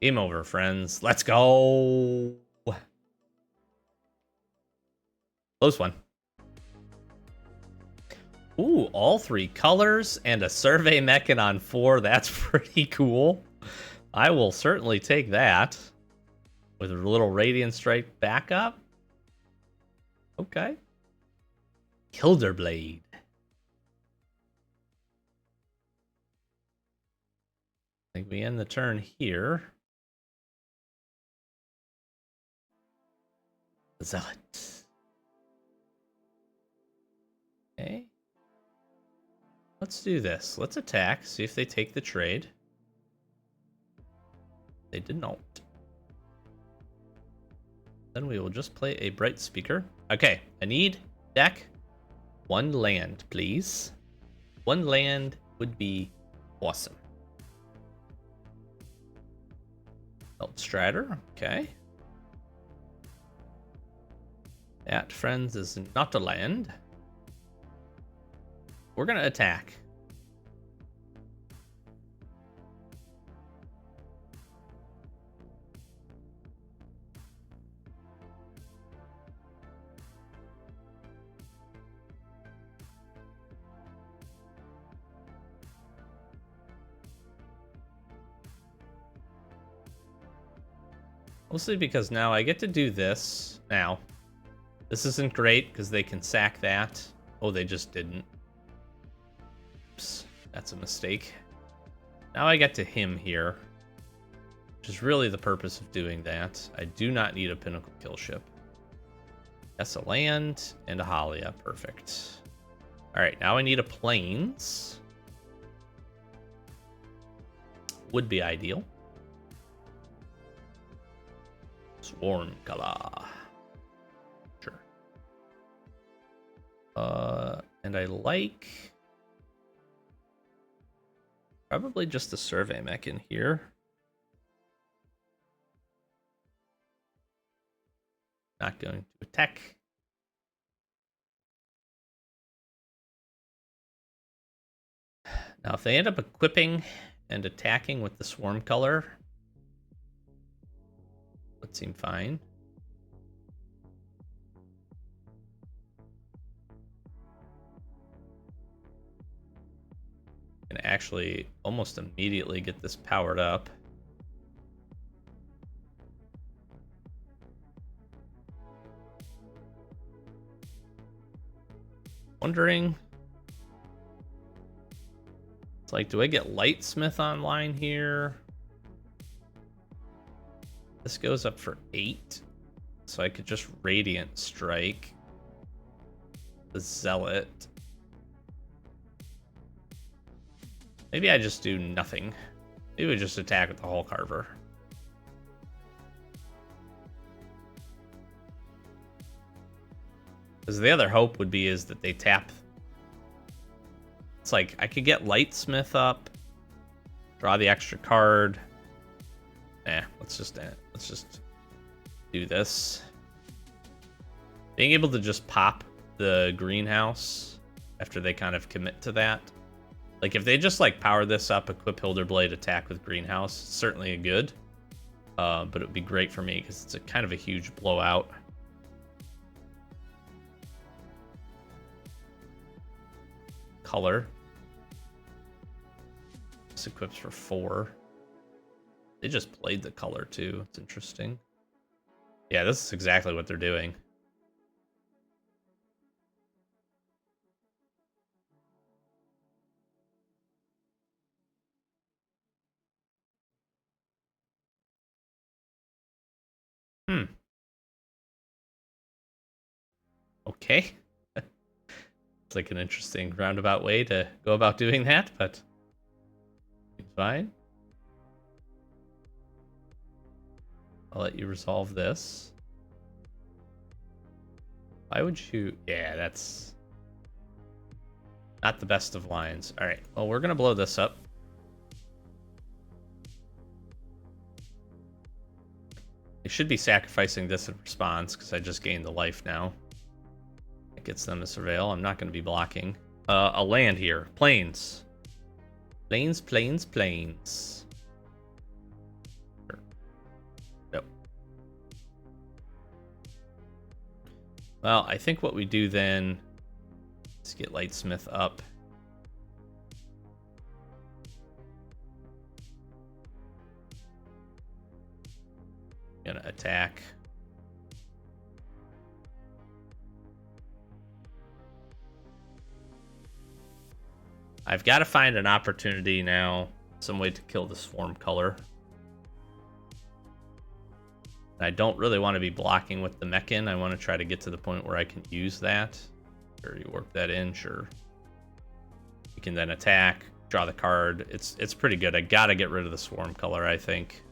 Game over, friends. Let's go. Close one. Ooh, all 3 colors and a survey mechan on 4. That's pretty cool. I will certainly take that. With a little Radiant Strike backup. Okay. Kilderblade. I think we end the turn here. Zealot. Okay. Let's do this. Let's attack, see if they take the trade. They did not. Then we will just play a Bright Speaker. Okay, I need, deck, 1 land, please. 1 land would be awesome. Strider, okay. That, friends, is not a land. we're gonna attack. Mostly because now I get to do this. Now, this isn't great because they can sack that. Oh, they just didn't. Oops, that's a mistake. Now I get to him here, which is really the purpose of doing that. I do not need a Pinnacle kill ship. That's a land and a Halia. Perfect. All right, now I need a plains. Would be ideal. Swarm color. Sure. And I like probably just the survey mech in here. Not going to attack. Now, if they end up equipping and attacking with the swarm color, would seem fine. And actually almost immediately get this powered up. Wondering, it's like, do I get Lightsmith online here? This goes up for 8, so I could just Radiant Strike the Zealot. Maybe I just do nothing. Maybe we just attack with the Hull Carver. Because the other hope would be is that they tap. It's like I could get Lightsmith up, draw the extra card. Let's just do this. Being able to just pop the greenhouse after they kind of commit to that. Like if they just like power this up, equip Hilderblade, attack with greenhouse, certainly a good. But it would be great for me because it's a kind of a huge blowout. Color. This equips for 4. They just played the color too. It's interesting. Yeah, this is exactly what they're doing. Okay. It's like an interesting roundabout way to go about doing that, but it's fine. I'll let you resolve this. Why would you... Yeah, that's not the best of lines. All right, well, we're going to blow this up. They should be sacrificing this in response because I just gained the life now. It gets them to surveil. I'm not going to be blocking. A land here. Plains. Plains, plains, plains. Sure. Nope. Well, I think what we do then is get Lightsmith up. Gonna attack. I've got to find an opportunity now, some way to kill the swarm color. I don't really want to be blocking with the Mechan. I want to try to get to the point where I can use that. Sure, you work that in, sure. You can then attack, draw the card. It's pretty good. I gotta get rid of the swarm color, I think.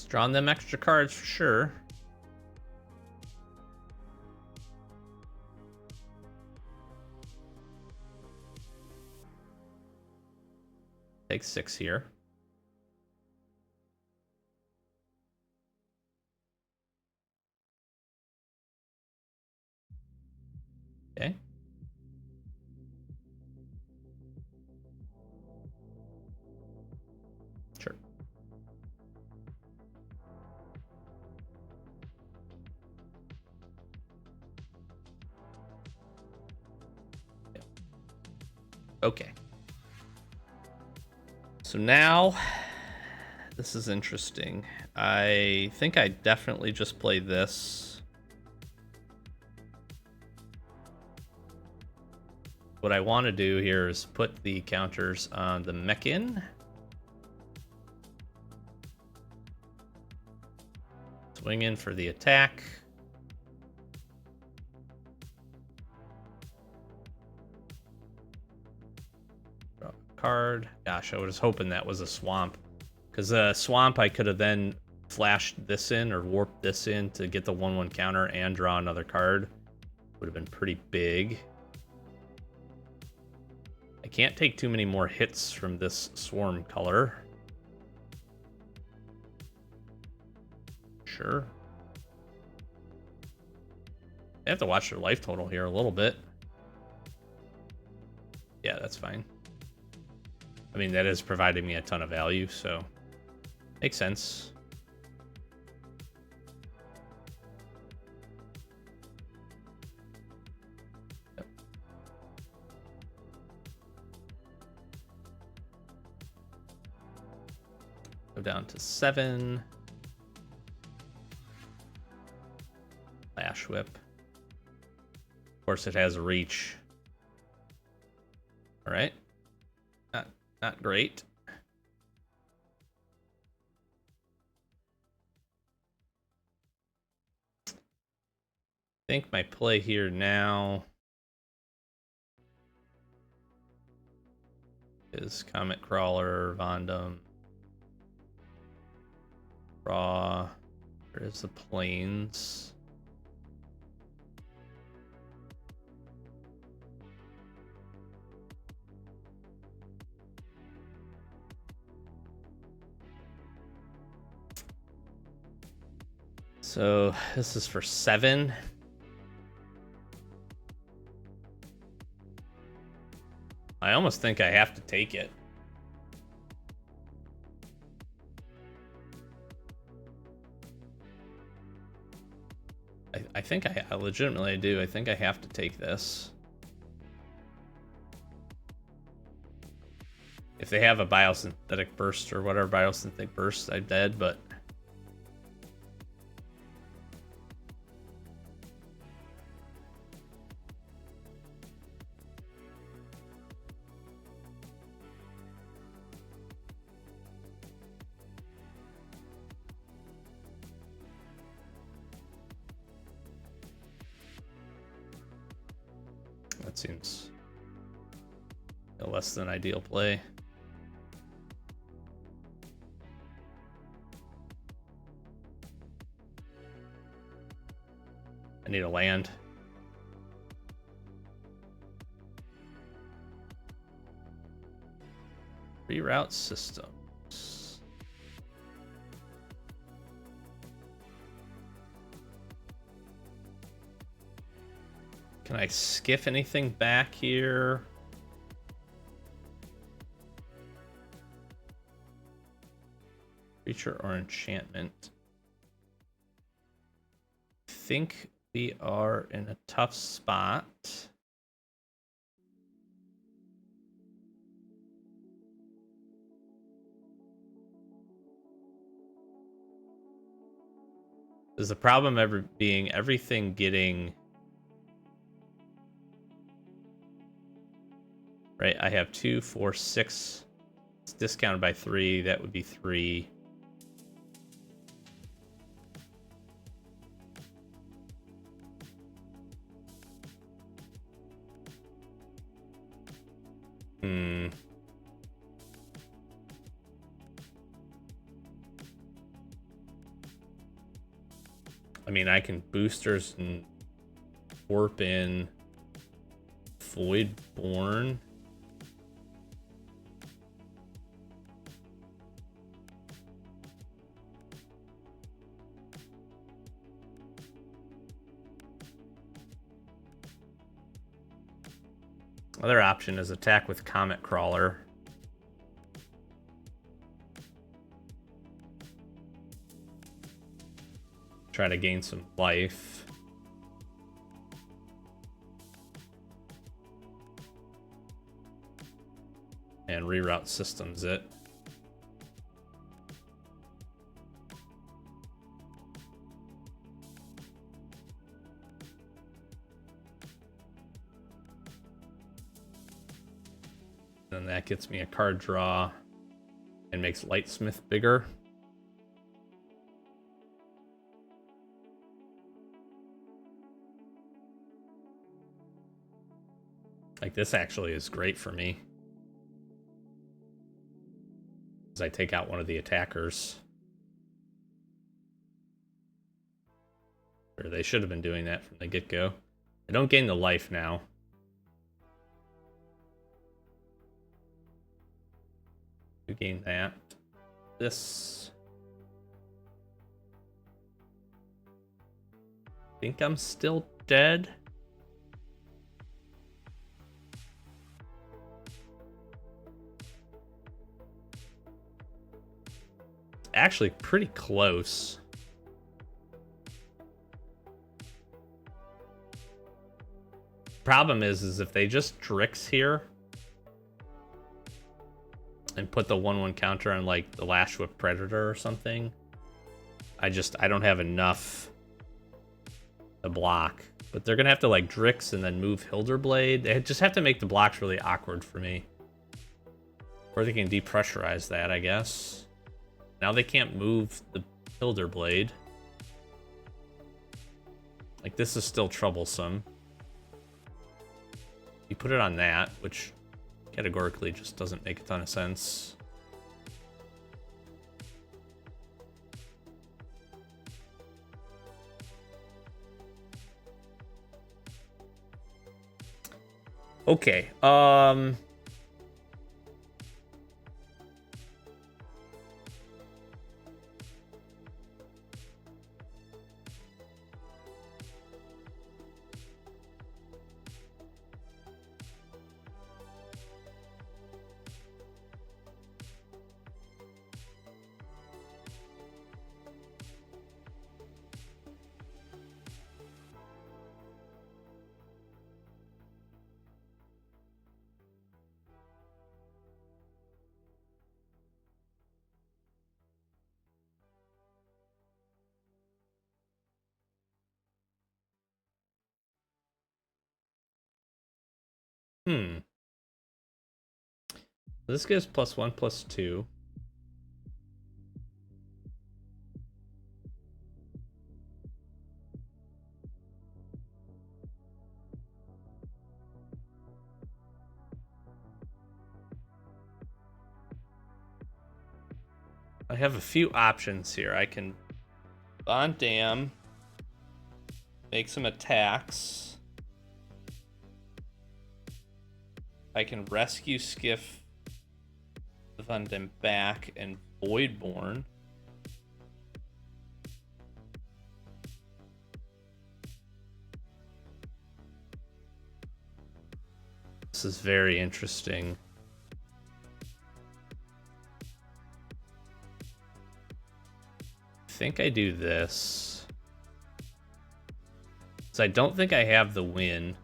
Drawing them extra cards for sure. take 6 here. Okay. Sure. Yeah. Okay. So now, this is interesting. I think I definitely just play this. What I want to do here is put the counters on the Mechan. Swing in for the attack. Draw a card. Gosh, I was hoping that was a swamp. Because a swamp, I could have then flashed this in or warped this in to get the 1/1 counter and draw another card. Would have been pretty big. I can't take too many more hits from this swarm color. Sure. I have to watch their life total here a little bit. Yeah, that's fine. I mean, that is providing me a ton of value, so makes sense. Yep. Go down to 7. Lash Whip. Of course, it has reach. All right. Not great. I think my play here now is Comet Crawler, Vondum, Raw. There's the Plains. So this is for 7. I almost think I have to take it. I think I legitimately do. I think I have to take this. If they have a biosynthetic burst or whatever biosynthetic burst, I'm dead, but that seems a less than ideal play. I need a land. Reroute systems. Can I skiff anything back here? Creature or enchantment? I think we are in a tough spot. Is the problem ever being everything getting right? I have 2, 4, 6. It's discounted by 3. That would be 3. I mean, I can boosters and warp in Voidborn. Other option is attack with Comet Crawler. Try to gain some life. And reroute systems it. Then that gets me a card draw and makes Lightsmith bigger. Like, this actually is great for me. As I take out one of the attackers. Or they should have been doing that from the get-go. I don't gain the life now. You gain that. This. I think I'm still dead. It's actually pretty close. Problem is if they just Drix here and put the 1/1 counter on like the Lash Whip Predator or something, I don't have enough to block. But they're gonna have to like Drix and then move Hilderblade. They just have to make the blocks really awkward for me. Or they can depressurize that, I guess. Now they can't move the Hilderblade. Like, this is still troublesome. You put it on that, which categorically just doesn't make a ton of sense. Okay, this gives +1/+2. I have a few options here. I can Bond Dam, make some attacks. I can rescue Skiff Van Dam back and Voidborn. This is very interesting. I think I do this. So I don't think I have the win.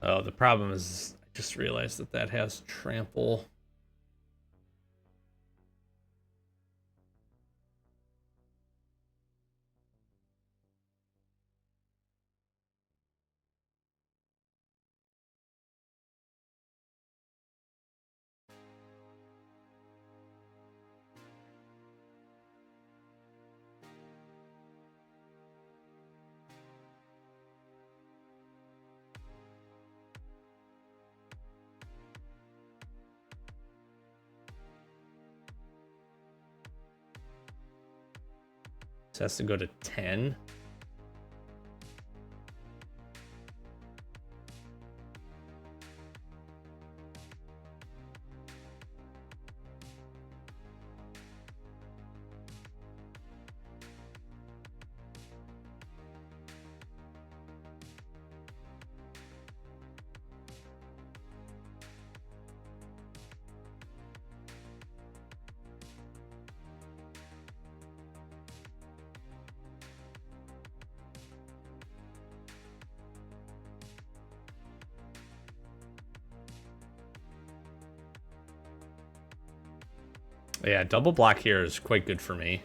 Oh, the problem is I just realized that that has trample. So it has to go to 10. Yeah, double block here is quite good for me.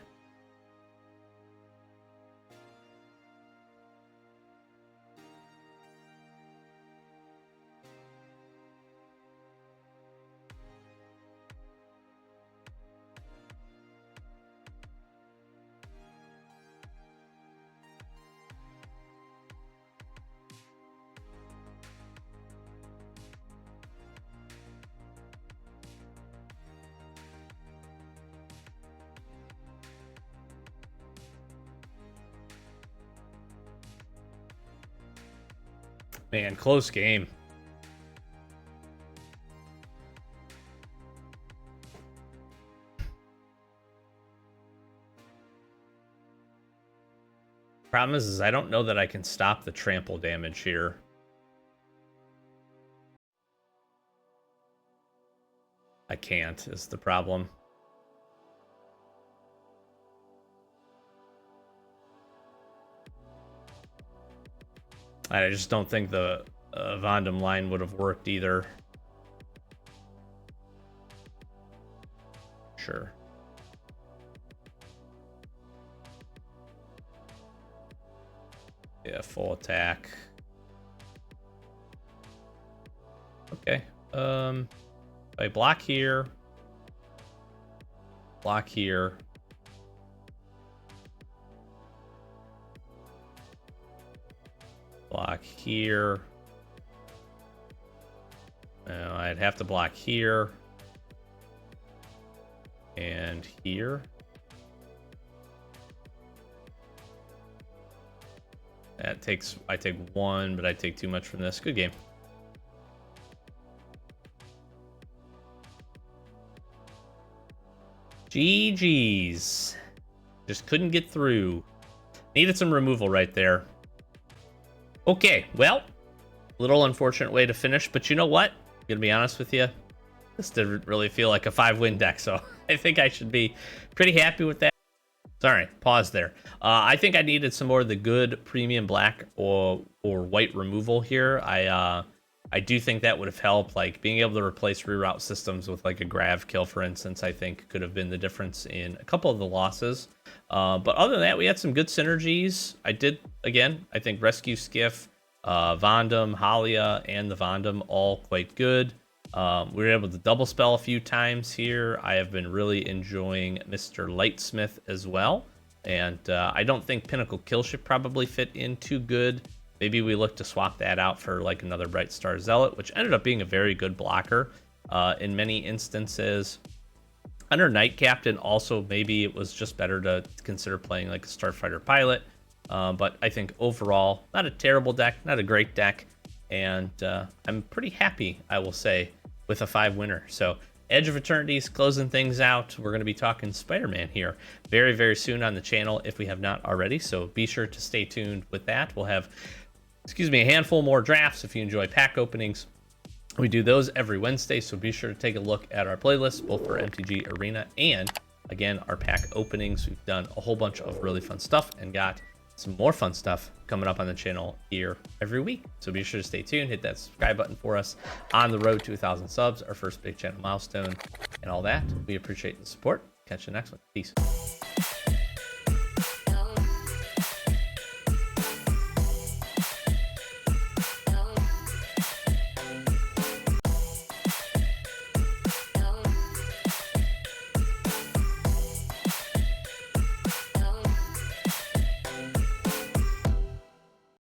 Man, close game. Problem is I don't know that I can stop the trample damage here. I can't, is the problem. I just don't think the Vondom line would have worked either. Sure. Yeah, full attack. Okay. I block here. Block here. Block here. I'd have to block here. And here. That takes, I take one, but I take too much from this. Good game. GG's. Just couldn't get through. Needed some removal right there. Okay, well, little unfortunate way to finish, but you know what? I'm gonna be honest with you. This didn't really feel like a 5-win deck, so I think I should be pretty happy with that. Sorry, pause there. I think I needed some more of the good premium black or white removal here. I do think that would have helped, like being able to replace reroute systems with like a grav kill, for instance. I think could have been the difference in a couple of the losses. But other than that, we had some good synergies. I think Rescue Skiff, Vondom, Halia, and the Vondom all quite good. We were able to double spell a few times here. I have been really enjoying Mr. Lightsmith as well. And I don't think Pinnacle Killship probably fit in too good. Maybe we look to swap that out for like another Bright Star Zealot, which ended up being a very good blocker in many instances. Under Knight Captain, also maybe it was just better to consider playing like a Starfighter Pilot. But I think overall, not a terrible deck, not a great deck. And I'm pretty happy, I will say, with a 5-winner. So Edge of Eternities closing things out. We're going to be talking Spider-Man here very, very soon on the channel if we have not already. So be sure to stay tuned with that. We'll have, a handful more drafts if you enjoy pack openings. We do those every Wednesday, so be sure to take a look at our playlist, both for MTG Arena and, again, our pack openings. We've done a whole bunch of really fun stuff and got some more fun stuff coming up on the channel here every week. So be sure to stay tuned, hit that subscribe button for us on the road to 1,000 subs, our first big channel milestone, and all that. We appreciate the support. Catch you next one. Peace.